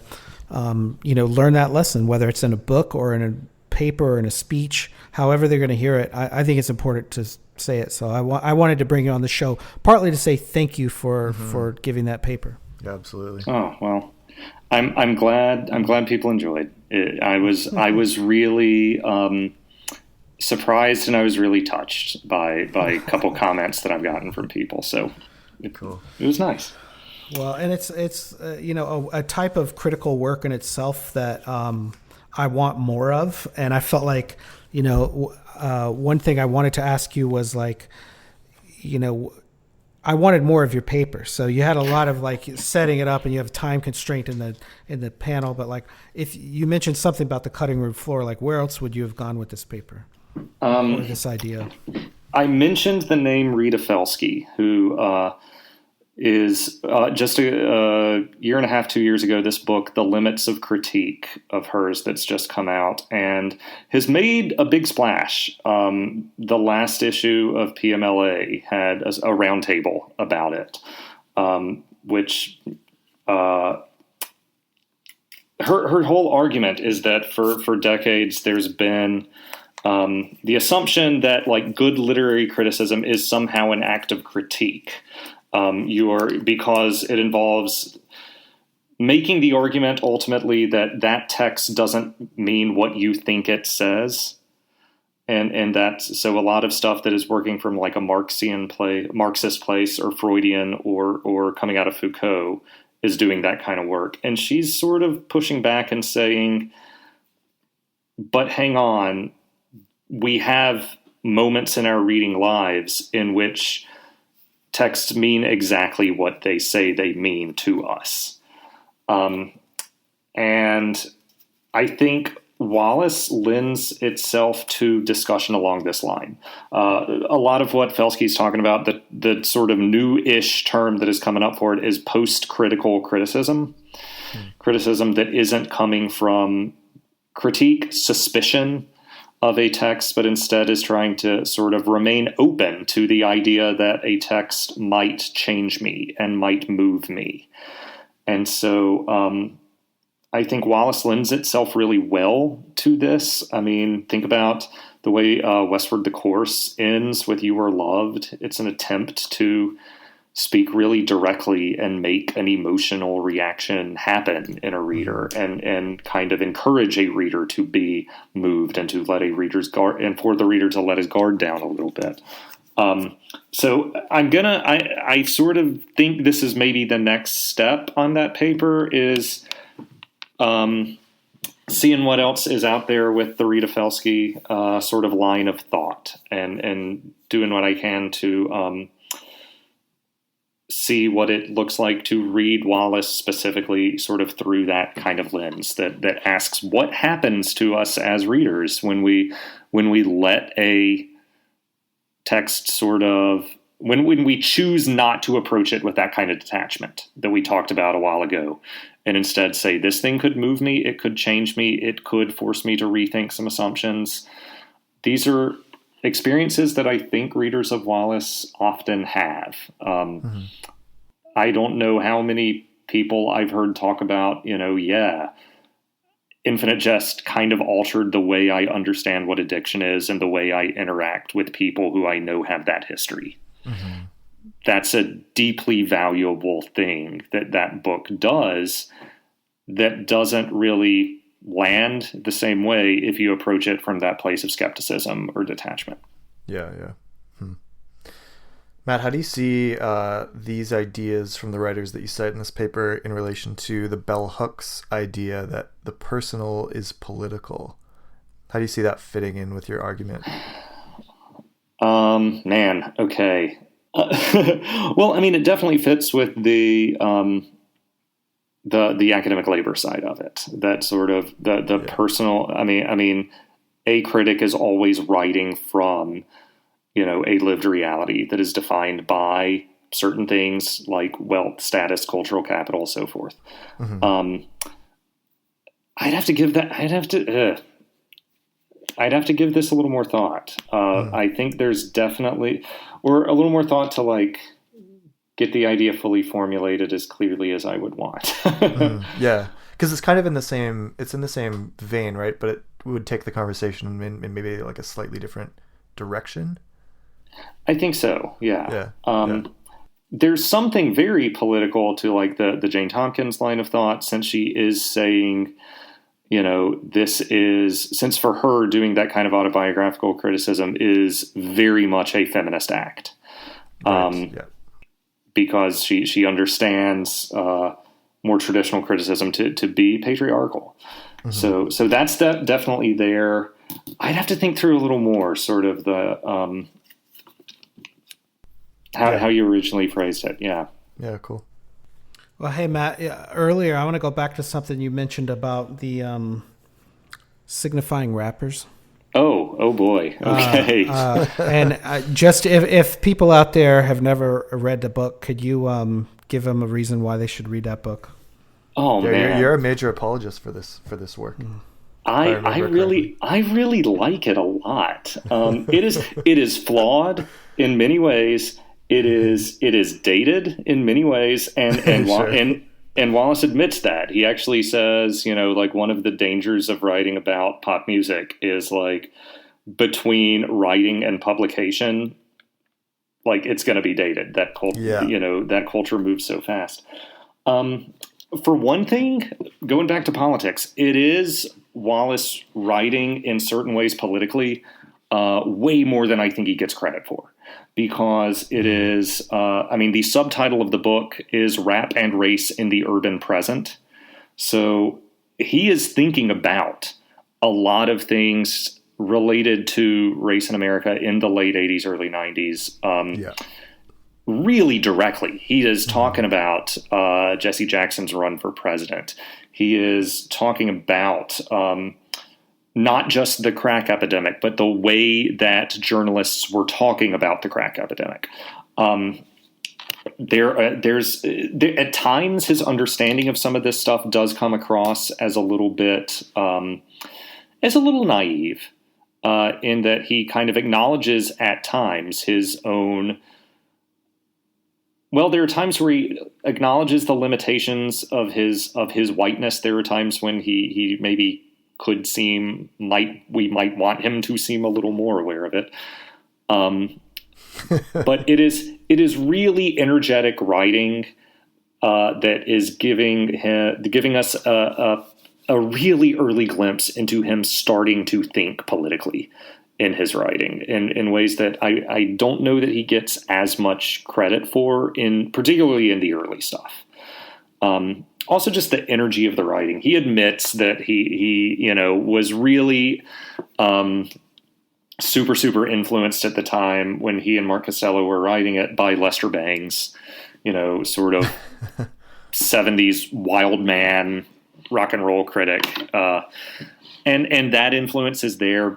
S2: learn that lesson, whether it's in a book or in a paper or in a speech, however they're going to hear it. I think it's important to say it. So I wanted to bring you on the show, partly to say thank you for giving that paper.
S1: Yeah, absolutely.
S3: Oh, well, I'm glad people enjoyed it. I was really, surprised, and I was really touched by a couple comments that I've gotten from people. So
S1: cool.
S3: It was nice.
S2: Well, and it's a type of critical work in itself that I want more of. And I felt like, one thing I wanted to ask you was like, I wanted more of your paper. So you had a lot of like setting it up, and you have time constraint in the panel. But like, if you mentioned something about the cutting room floor, like where else would you have gone with this paper? Or this idea?
S3: I mentioned the name Rita Felsky, who is just a year and a half, 2 years ago, this book, The Limits of Critique, of hers that's just come out and has made a big splash. The last issue of PMLA had a roundtable about it, which her whole argument is that for decades there's been the assumption that like good literary criticism is somehow an act of critique. Because it involves making the argument ultimately that text doesn't mean what you think it says. And so a lot of stuff that is working from like a Marxist place or Freudian or coming out of Foucault is doing that kind of work. And she's sort of pushing back and saying, but hang on, we have moments in our reading lives in which texts mean exactly what they say they mean to us. And I think Wallace lends itself to discussion along this line. A lot of what Felsky's talking about, the sort of new-ish term that is coming up for it, is post-critical criticism. Criticism that isn't coming from critique, suspicion of a text, but instead is trying to sort of remain open to the idea that a text might change me and might move me. And so I think Wallace lends itself really well to this. I mean, think about the way Westward the Course ends with "You Are Loved." It's an attempt to speak really directly and make an emotional reaction happen in a reader, and kind of encourage a reader to be moved and to let a reader's guard, and for the reader to let his guard down a little bit. So I sort of think this is maybe the next step on that paper, is seeing what else is out there with the Rita Felsky sort of line of thought, and doing what I can to see what it looks like to read Wallace specifically sort of through that kind of lens that asks what happens to us as readers when we let a text sort of, when we choose not to approach it with that kind of detachment that we talked about a while ago, and instead say, this thing could move me, it could change me, it could force me to rethink some assumptions. these are experiences that I think readers of Wallace often have. I don't know how many people I've heard talk about, Infinite Jest kind of altered the way I understand what addiction is and the way I interact with people who I know have that history. Mm-hmm. That's a deeply valuable thing that book does that doesn't really land the same way if you approach it from that place of skepticism or detachment.
S1: Yeah. Matt, how do you see these ideas from the writers that you cite in this paper in relation to the bell hooks idea that the personal is political? How do you see that fitting in with your argument?
S3: Man, okay. Well, I mean, it definitely fits with the academic labor side of it. That sort of the personal. I mean, a critic is always writing from, a lived reality that is defined by certain things like wealth, status, cultural capital, so forth. Mm-hmm. I'd have to give this a little more thought. I think there's definitely, or a little more thought to get the idea fully formulated as clearly as I would want.
S1: Yeah, because it's kind of in the same vein, right? But it would take the conversation in maybe a slightly different direction.
S3: I think so. Yeah. There's something very political to the Jane Tompkins line of thought, since she is saying, this is, since for her doing that kind of autobiographical criticism is very much a feminist act. Because she understands more traditional criticism to be patriarchal. Mm-hmm. So that's definitely there. I'd have to think through a little more sort of the how you originally phrased it. Yeah.
S1: Yeah, cool.
S2: Well, hey, Matt, earlier I want to go back to something you mentioned about the signifying wrappers.
S3: Oh boy. Okay.
S2: And just if people out there have never read the book, could you give them a reason why they should read that book?
S3: Oh, man.
S1: You're a major apologist for this work.
S3: I really like it a lot. It is flawed in many ways. It is dated in many ways, and sure. And Wallace admits that. He actually says, one of the dangers of writing about pop music is between writing and publication, it's going to be dated. That that culture moves so fast. For one thing, going back to politics, it is Wallace writing in certain ways politically way more than I think he gets credit for. Because it is, the subtitle of the book is Rap and Race in the Urban Present. So he is thinking about a lot of things related to race in America in the late 80s, early 90s, really directly. He is talking about Jesse Jackson's run for president. He is talking about not just the crack epidemic, but the way that journalists were talking about the crack epidemic. There's at times his understanding of some of this stuff does come across as a little bit, as a little naive, in that he kind of acknowledges at times his own. Well, there are times where he acknowledges the limitations of his whiteness. There are times when he maybe could seem we might want him to seem a little more aware of it. But it is really energetic writing that is giving us a really early glimpse into him starting to think politically in his writing in ways that I don't know that he gets as much credit for, particularly in the early stuff. Also, just the energy of the writing. He admits that he was really super, super influenced at the time when he and Mark Costello were writing it by Lester Bangs, sort of 70s wild man rock and roll critic. And that influence is there.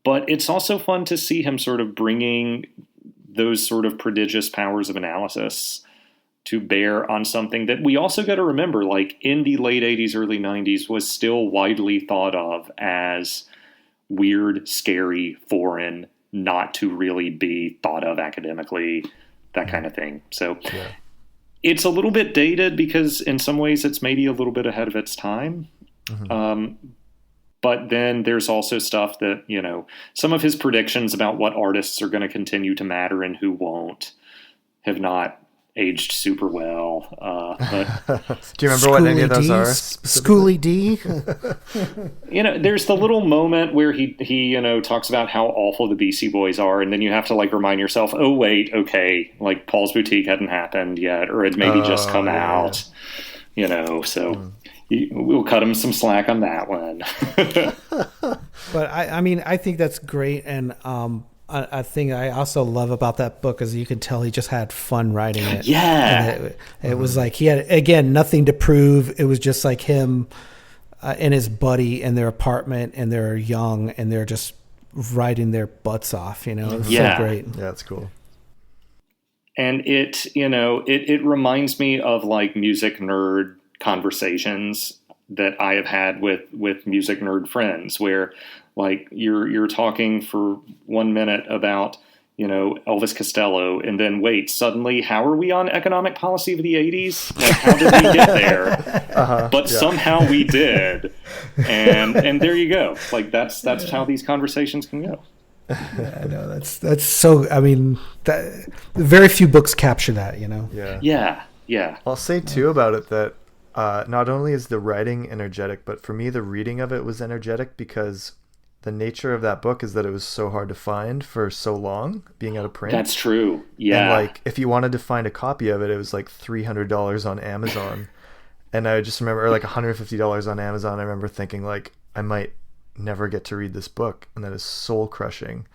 S3: But it's also fun to see him sort of bringing those sort of prodigious powers of analysis to bear on something that we also got to remember, in the late 80s, early 90s, was still widely thought of as weird, scary, foreign, not to really be thought of academically, that kind of thing. So it's a little bit dated because in some ways it's maybe a little bit ahead of its time. But then there's also stuff that, you know, some of his predictions about what artists are going to continue to matter and who won't have not aged super well. But
S1: do you remember what any of those are?
S2: Schooly D.
S3: You know, there's the little moment where he you know, talks about how awful the Beastie Boys are, and then you have to like remind yourself, oh wait, okay, like Paul's Boutique hadn't happened yet, or it maybe just come out. You know, so we'll cut him some slack on that one.
S2: But I mean, I think that's great, and a thing I also love about that book is you can tell he just had fun writing it.
S3: Yeah.
S2: It was like he had, again, nothing to prove. It was just like him and his buddy in their apartment, and they're young and they're just writing their butts off, you know. It was so great.
S1: Yeah, that's cool.
S3: And it, you know, it reminds me of like music nerd conversations that I have had with music nerd friends, where like you're talking for 1 minute about, you know, Elvis Costello, and then wait, suddenly how are we on economic policy of the 80s? Like, how did we get there? But somehow we did. And there you go. Like that's how these conversations can go.
S2: Yeah, no, that's so. I mean, very few books capture that, you know.
S3: Yeah.
S1: I'll say too about it that not only is the writing energetic, but for me the reading of it was energetic, because the nature of that book is that it was so hard to find for so long, being out of print.
S3: That's true. Yeah.
S1: And like if you wanted to find a copy of it, it was like $300 on Amazon, and I just remember, or like $150 on Amazon. I remember thinking like I might never get to read this book, and that is soul crushing,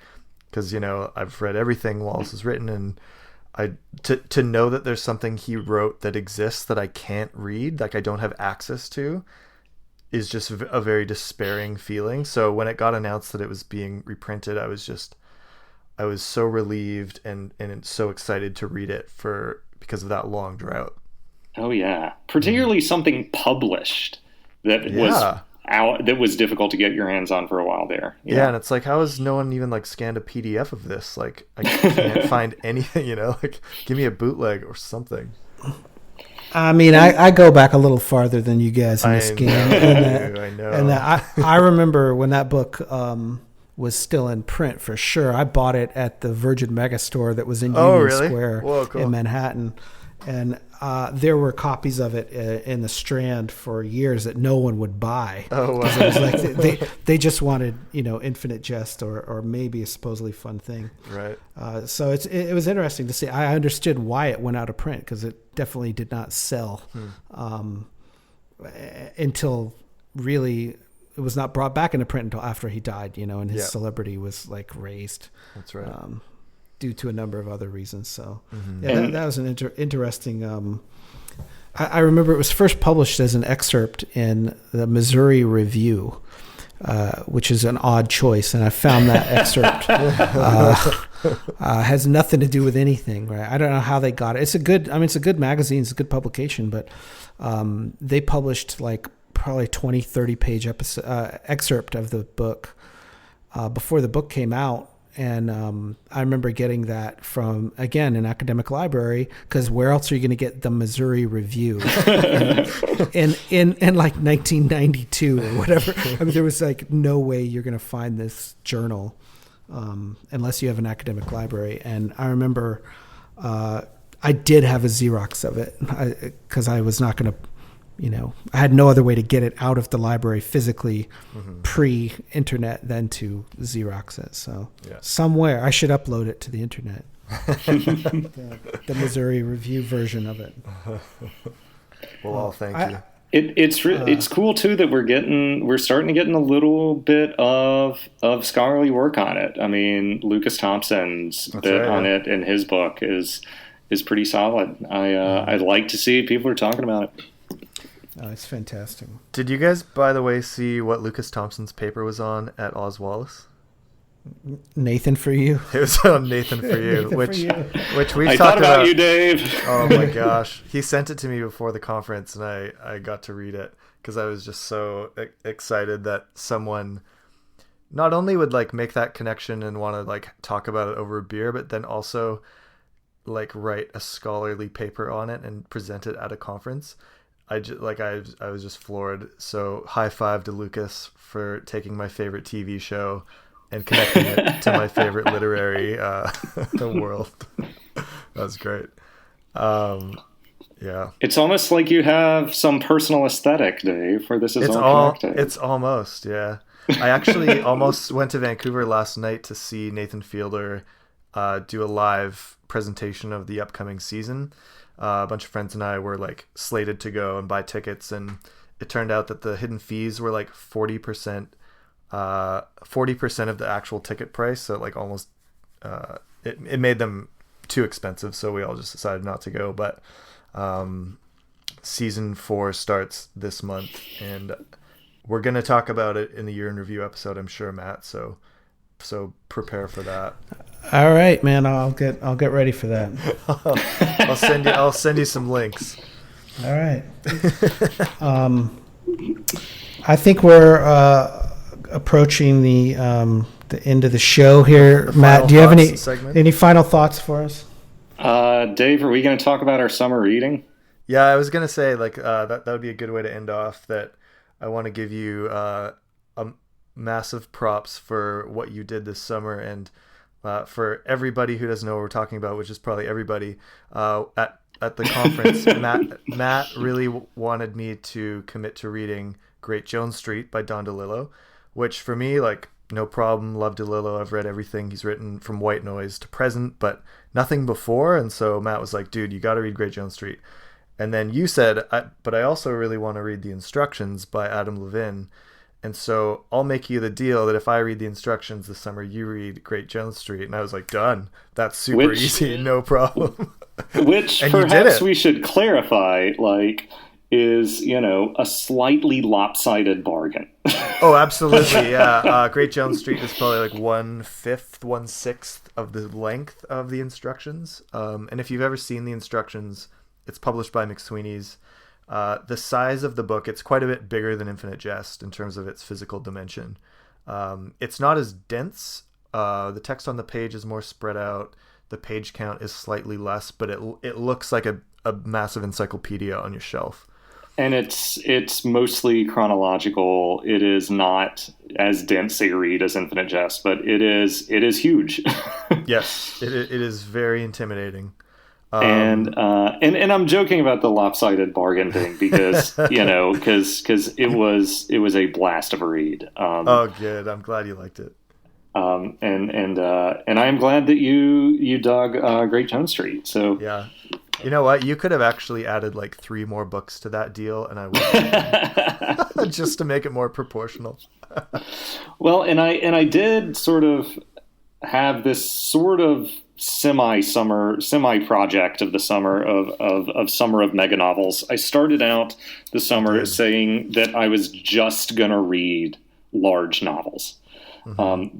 S1: because, you know, I've read everything Wallace has written, and to know that there's something he wrote that exists that I can't read, like I don't have access to, is just a very despairing feeling. So when it got announced that it was being reprinted, I was so relieved and so excited to read it because of that long drought.
S3: Oh yeah, particularly something published that was out, that was difficult to get your hands on for a while there.
S1: Yeah, and it's like, how has no one even like scanned a PDF of this? Like I can't find anything, you know, like give me a bootleg or something.
S2: I mean, I go back a little farther than you guys in this game.
S1: I know.
S2: And I remember when that book was still in print for sure. I bought it at the Virgin Megastore that was in Union Square in Manhattan. And there were copies of it in the Strand for years that no one would buy.
S1: Oh, wow.
S2: It was like they just wanted, you know, Infinite Jest or maybe a supposedly fun thing.
S1: Right.
S2: So it was interesting to see. I understood why it went out of print, because it definitely did not sell until really it was not brought back into print until after he died, you know, and his celebrity was like raised.
S1: That's right.
S2: Due to a number of other reasons. So that was an interesting, I remember it was first published as an excerpt in the Missouri Review, which is an odd choice. And I found that excerpt has nothing to do with anything, right? I don't know how they got it. It's a good magazine. It's a good publication, but they published like probably 20, 30 page excerpt of the book before the book came out. And I remember getting that from, again, an academic library, because where else are you going to get the Missouri Review in like 1992 or whatever? I mean, there was like no way you're going to find this journal unless you have an academic library. And I remember I did have a Xerox of it because I was not going to, you know, I had no other way to get it out of the library physically pre-internet than to Xerox it. So somewhere I should upload it to the internet. the Missouri Review version of it.
S1: Well, thank you.
S3: It's cool too that we're starting to get a little bit of scholarly work on it. I mean, Lucas Thompson's bit on it in his book is pretty solid. I'd like to see people are talking about it.
S2: Oh, it's fantastic.
S1: Did you guys, by the way, see what Lucas Thompson's paper was on at Oz Wallace?
S2: Nathan for You.
S1: It was on Nathan for You, which we've
S3: talked
S1: about
S3: you, Dave.
S1: Oh my gosh, he sent it to me before the conference, and I got to read it because I was just so excited that someone not only would like make that connection and want to like talk about it over a beer, but then also like write a scholarly paper on it and present it at a conference. I was just floored. So high five to Lucas for taking my favorite TV show and connecting it to my favorite literary world. That was great. Yeah.
S3: It's almost like you have some personal aesthetic, Dave, for this is all connected.
S1: It's almost, yeah. I actually almost went to Vancouver last night to see Nathan Fielder do a live presentation of the upcoming season. A bunch of friends and I were like slated to go and buy tickets, and it turned out that the hidden fees were like 40% of the actual ticket price. So like almost it made them too expensive. So we all just decided not to go. But season 4 starts this month, and we're going to talk about it in the year in review episode, I'm sure, Matt. So prepare for that.
S2: All right, man. I'll get ready for that.
S1: I'll send you some links.
S2: All right. I think we're approaching the end of the show here. Matt, do you have any final thoughts for us?
S3: Dave, are we going to talk about our summer reading?
S1: Yeah, I was going to say like that would be a good way to end off. That I want to give you a massive props for what you did this summer, and for everybody who doesn't know what we're talking about, which is probably everybody at the conference. Matt really wanted me to commit to reading Great Jones Street by Don DeLillo, which for me, like, no problem. Love DeLillo. I've read everything he's written from White Noise to present, but nothing before. And so Matt was like, dude, you got to read Great Jones Street. And then you said, but I also really want to read The Instructions by Adam Levin. And so I'll make you the deal that if I read The Instructions this summer, you read Great Jones Street. And I was like, done. That's super easy. No problem.
S3: Which perhaps we should clarify, like, is, a slightly lopsided bargain.
S1: Oh, absolutely. Yeah. Great Jones Street is probably like 1/5, 1/6 of the length of The Instructions. And if you've ever seen The Instructions, it's published by McSweeney's. The size of the book, it's quite a bit bigger than Infinite Jest in terms of its physical dimension. It's not as dense. The text on the page is more spread out. The page count is slightly less, but it looks like a massive encyclopedia on your shelf.
S3: And it's mostly chronological. It is not as dense a read as Infinite Jest, but it is huge.
S1: Yes, it is very intimidating.
S3: And I'm joking about the lopsided bargain thing because because it was a blast of a read.
S1: Oh, good. I'm glad you liked it.
S3: And I am glad that you dug Great Jones Street. So
S1: yeah, you know what? You could have actually added like 3 more books to that deal, and I would just to make it more proportional.
S3: Well, and I did sort of have this sort of semi project of the summer of summer of mega novels. I started out the summer saying that I was just gonna read large novels.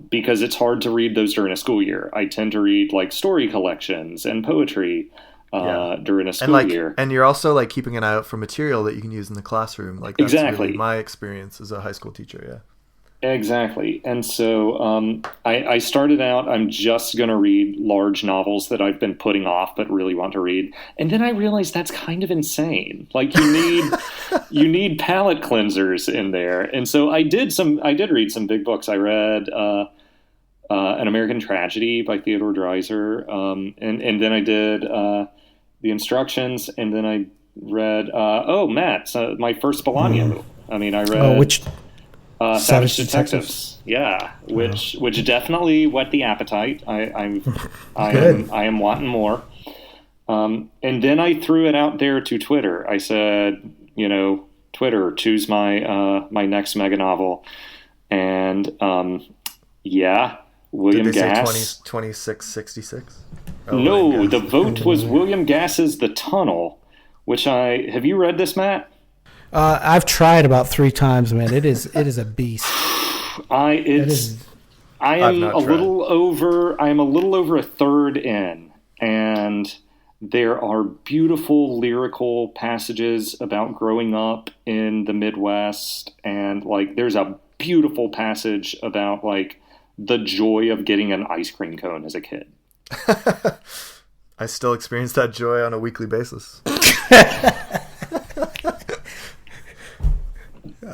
S3: Because it's hard to read those during a school year. I tend to read like story collections and poetry during a school year. And
S1: you're also like keeping an eye out for material that you can use in the classroom. Like that's really my experience as a high school teacher. Yeah.
S3: Exactly. And so I started out, I'm just going to read large novels that I've been putting off but really want to read. And then I realized that's kind of insane. Like you need palate cleansers in there. And so I did read some big books. I read An American Tragedy by Theodore Dreiser. And then I did The Instructions. And then I read, Matt, my first Bolaño. I mean, I read... Savage Detectives. Yeah, which definitely whet the appetite. I am wanting more. And then I threw it out there to Twitter. I said, Twitter, choose my next mega novel. And William Gass.
S1: 2666?
S3: No, the vote was William Gass's The Tunnel, which have you read this, Matt?
S2: I've tried about 3 times, man. It is a beast.
S3: I am a little over a third in, and there are beautiful lyrical passages about growing up in the Midwest, and like there's a beautiful passage about like the joy of getting an ice cream cone as a kid.
S1: I still experience that joy on a weekly basis.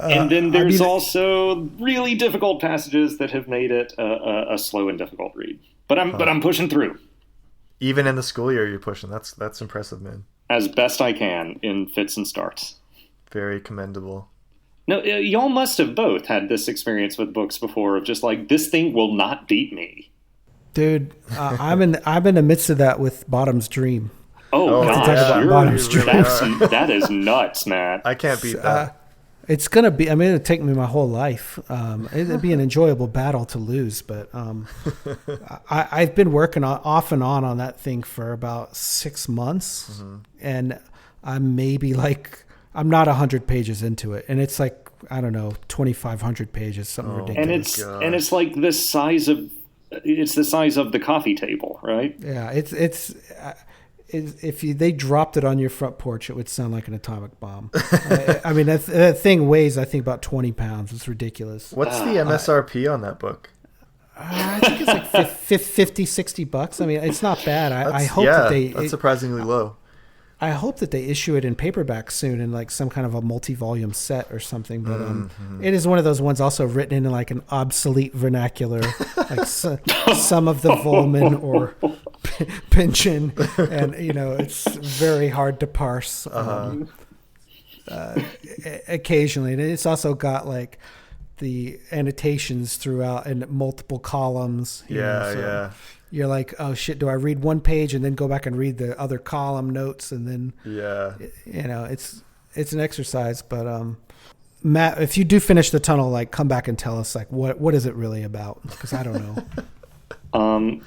S3: And then there's also really difficult passages that have made it a slow and difficult read. But I'm pushing through.
S1: Even in the school year, you're pushing. That's impressive, man.
S3: As best I can in fits and starts.
S1: Very commendable.
S3: No, y'all must have both had this experience with books before of just like, this thing will not beat me.
S2: Dude, I'm in the midst of that with Bottom's Dream.
S3: Oh gosh,
S1: really
S3: that is nuts, Matt.
S1: I can't beat that.
S2: It's gonna be. I mean, it'll take me my whole life. It'd be an enjoyable battle to lose, but I've been working off and on that thing for about 6 months, and I'm maybe like I'm not 100 pages into it, and it's like I don't know 2,500 pages, something ridiculous.
S3: And it's like the size of the coffee table, right?
S2: Yeah, it's if they dropped it on your front porch, it would sound like an atomic bomb. I mean, that thing weighs, I think, about 20 pounds. It's ridiculous.
S1: What's the MSRP on that book?
S2: I think it's like 50, $60. I mean, it's not bad. I hope
S1: that's surprisingly low.
S2: I hope that they issue it in paperback soon in like some kind of a multi-volume set or something. But it is one of those ones also written in like an obsolete vernacular, like some of the Volman or Pynchon, and it's very hard to parse occasionally. And it's also got like the annotations throughout in multiple columns.
S1: Yeah.
S2: You're like, oh shit, do I read one page and then go back and read the other column notes and then it's an exercise. But Matt, if you do finish the tunnel, like come back and tell us like what is it really about? Because I don't know.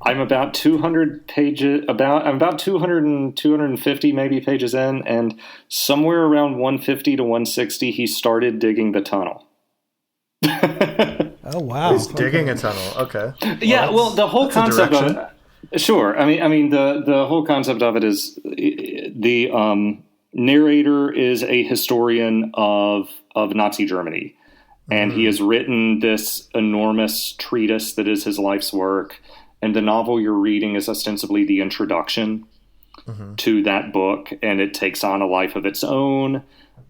S3: I'm about 200 pages. I'm about 200 and 250 maybe pages in, and somewhere around 150 to 160, he started digging the tunnel.
S2: Oh wow!
S1: He's digging a tunnel. Okay.
S3: Yeah. Well, the whole concept of it. Sure. I mean, the whole concept of it is the narrator is a historian of Nazi Germany, and he has written this enormous treatise that is his life's work. And the novel you're reading is ostensibly the introduction to that book, and it takes on a life of its own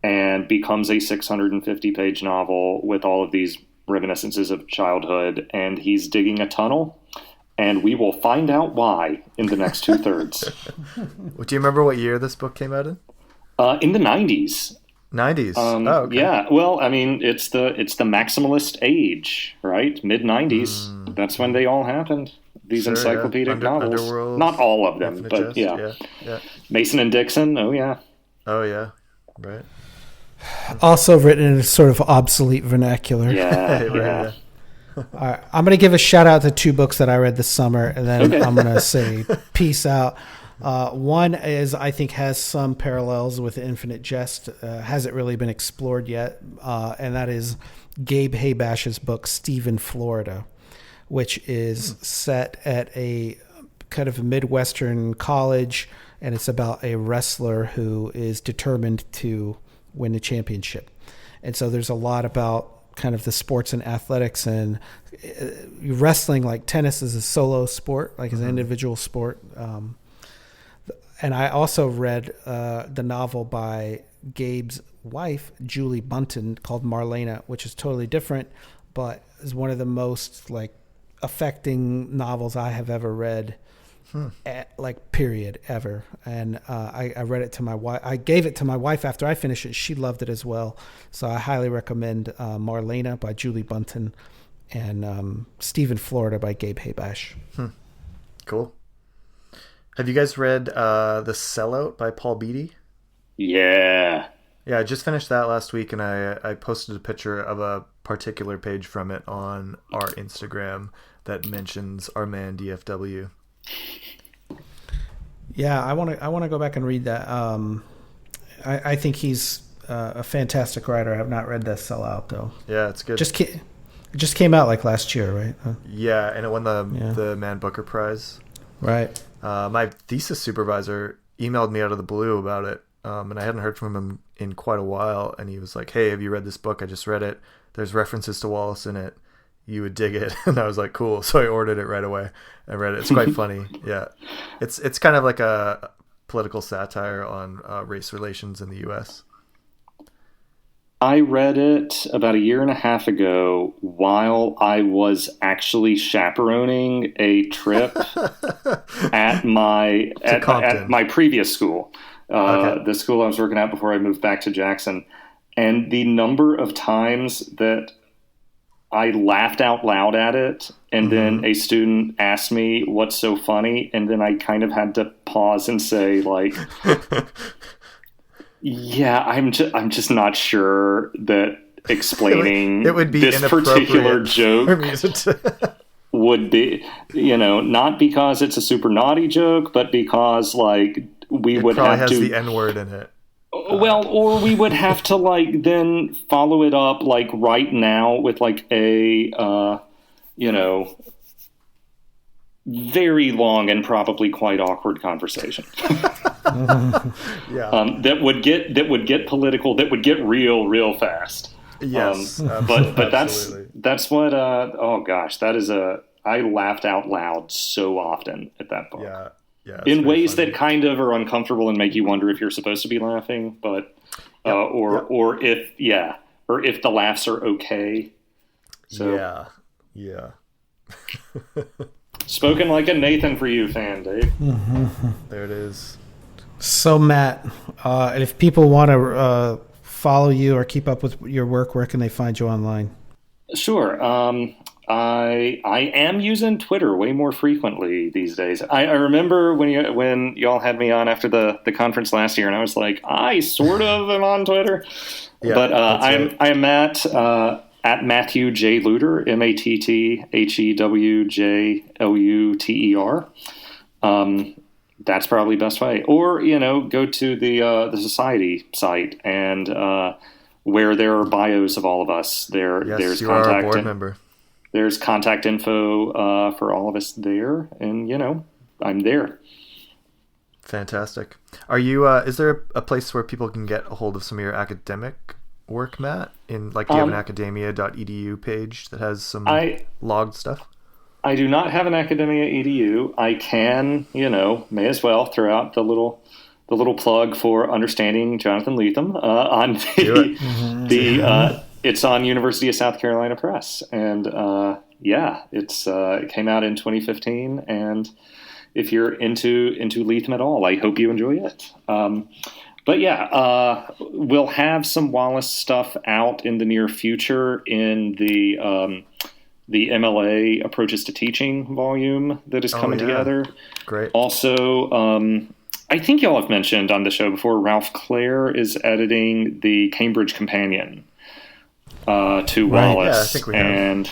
S3: and becomes a 650-page novel with all of these reminiscences of childhood. And he's digging a tunnel, and we will find out why in the next 2/3.
S1: Do you remember what year this book came out in?
S3: In the 90s.
S1: 90s. Okay.
S3: Yeah. Well, I mean, it's the maximalist age, right? Mid 90s. That's when they all happened. These encyclopedic novels.
S1: Underworld,
S3: not all of them, but yeah. Mason and Dixon. Oh yeah.
S1: Oh yeah. Right.
S2: Also written in a sort of obsolete vernacular.
S3: Yeah.
S2: All right, I'm going to give a shout out to 2 books that I read this summer, and then I'm going to say peace out. One is, I think, has some parallels with Infinite Jest, hasn't really been explored yet, and that is Gabe Habash's book, Steve in Florida, which is set at a kind of a Midwestern college, and it's about a wrestler who is determined to win the championship. And so there's a lot about kind of the sports and athletics, and wrestling, like tennis, is a solo sport, like as an individual sport. And I also read the novel by Gabe's wife, Julie Bunton, called Marlena, which is totally different, but is one of the most like affecting novels I have ever read, period, ever. And I read it to my wife. I gave it to my wife after I finished it. She loved it as well. So I highly recommend Marlena by Julie Bunton and Steve in Florida by Gabe Habash.
S1: Cool. Have you guys read The Sellout by Paul Beatty?
S3: Yeah.
S1: Yeah, I just finished that last week, and I posted a picture of a particular page from it on our Instagram that mentions our man DFW.
S2: Yeah, I want to go back and read that. I think he's a fantastic writer. I have not read The Sellout, though.
S1: Yeah, it's good.
S2: It just came out like last year, right?
S1: Yeah, and it won the Man Booker Prize.
S2: Right.
S1: My thesis supervisor emailed me out of the blue about it, and I hadn't heard from him in quite a while, and he was like, hey, have you read this book? I just read it. there's references to Wallace in it, you would dig it. And I was like, cool. So I ordered it right away and read it. It's quite funny. Yeah. It's kind of like a political satire on race relations in the U.S.
S3: I read it about a year and a half ago while I was actually chaperoning a trip at my previous school, the school I was working at before I moved back to Jackson. And the number of times that I laughed out loud at it, and then a student asked me what's so funny, and then I kind of had to pause and say, like, yeah, I'm just not sure that explaining
S1: it would be
S3: this particular joke would be, not because it's a super naughty joke, but because, like, we would have to... It
S1: probably has the N-word in it.
S3: Well, or we would have to, like, then follow it up, like, right now with, like, a, very long and probably quite awkward conversation.
S1: Yeah.
S3: That would get political, that would get real fast.
S1: Yes.
S3: But that's what, oh gosh, I laughed out loud so often at that book.
S1: Yeah. Yeah,
S3: in ways that kind of are uncomfortable and make you wonder if you're supposed to be laughing, but or if the laughs are okay. So
S1: yeah.
S3: Spoken like a Nathan for you fan, Dave.
S1: There it is.
S2: So Matt, if people want to follow you or keep up with your work, where can they find you online?
S3: Sure. I am using Twitter way more frequently these days. I remember when y'all had me on after the conference last year, and I was like, I sort of am on Twitter, but I'm at Matthew J. Luter, MatthewJLuter. That's probably the best way. Or go to the society site and where there are bios of all of us. There's
S1: you
S3: contact
S1: are a board member.
S3: There's contact info for all of us there, and I'm there.
S1: Fantastic. Are you? Is there a place where people can get a hold of some of your academic work, Matt? Do you have an academia.edu page that has some logged stuff?
S3: I do not have an academia edu. I can, may as well throw out the little plug for Understanding Jonathan Lethem on it's on University of South Carolina Press, and it came out in 2015. And if you're into Lethem at all, I hope you enjoy it. We'll have some Wallace stuff out in the near future in the MLA Approaches to Teaching volume that is coming together.
S1: Great.
S3: Also, I think y'all have mentioned on the show before, Ralph Clare is editing the Cambridge Companion to Wallace.
S1: Yeah, I think we have.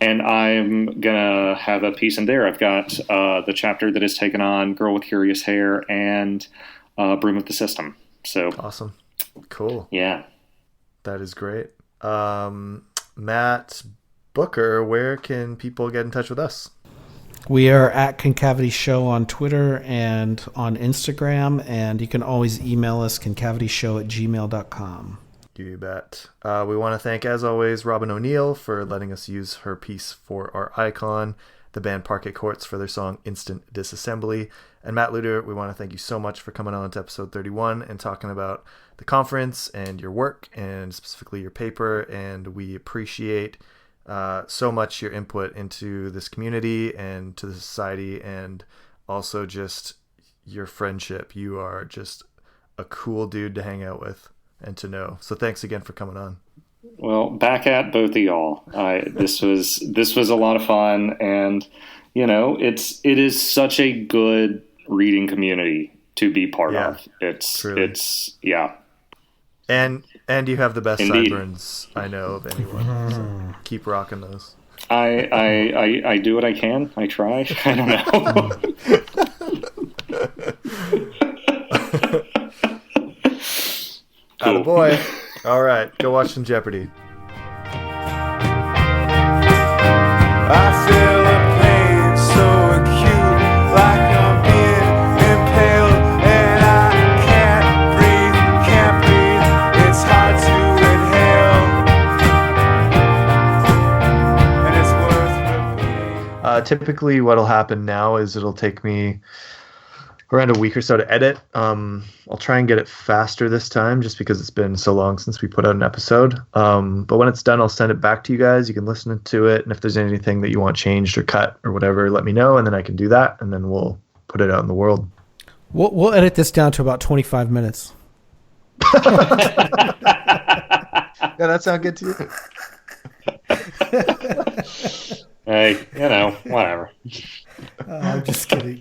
S3: And I'm gonna have a piece in there. I've got the chapter that has taken on Girl with Curious Hair and Broom of the System. So
S1: awesome, cool.
S3: Yeah,
S1: that is great. Matt Booker, where can people get in touch with us?
S2: We are at Concavity Show on Twitter and on Instagram, and you can always email us concavityshow@gmail.com.
S1: You bet. We want to thank, as always, Robin O'Neill for letting us use her piece for our icon, the band Parquet Courts for their song Instant Disassembly, and Matt Luter, we want to thank you so much for coming on to episode 31 and talking about the conference and your work, and specifically your paper, and we appreciate so much your input into this community and to the society, and also just your friendship. You are just a cool dude to hang out with and to know. So thanks again for coming on.
S3: Well, back at both of y'all. This was a lot of fun, and it is such a good reading community to be part of. It's
S1: And you have the best
S3: Indeed.
S1: sideburns I know of anyone. So keep rocking those.
S3: I do what I can. I try. I don't know.
S1: Cool. Attaboy. All right, go watch some Jeopardy.
S4: I feel a pain so acute, like I'm being impaled, and I can't breathe, it's hard to inhale.
S1: typically what'll happen now is it'll take me around a week or so to edit. I'll try and get it faster this time just because it's been so long since we put out an episode. But when it's done, I'll send it back to you guys. You can listen to it. And if there's anything that you want changed or cut or whatever, let me know. And then I can do that. And then we'll put it out in the world.
S2: We'll edit this down to about 25 minutes.
S1: Yeah, that sounds good to you.
S3: Hey, whatever.
S2: I'm just kidding.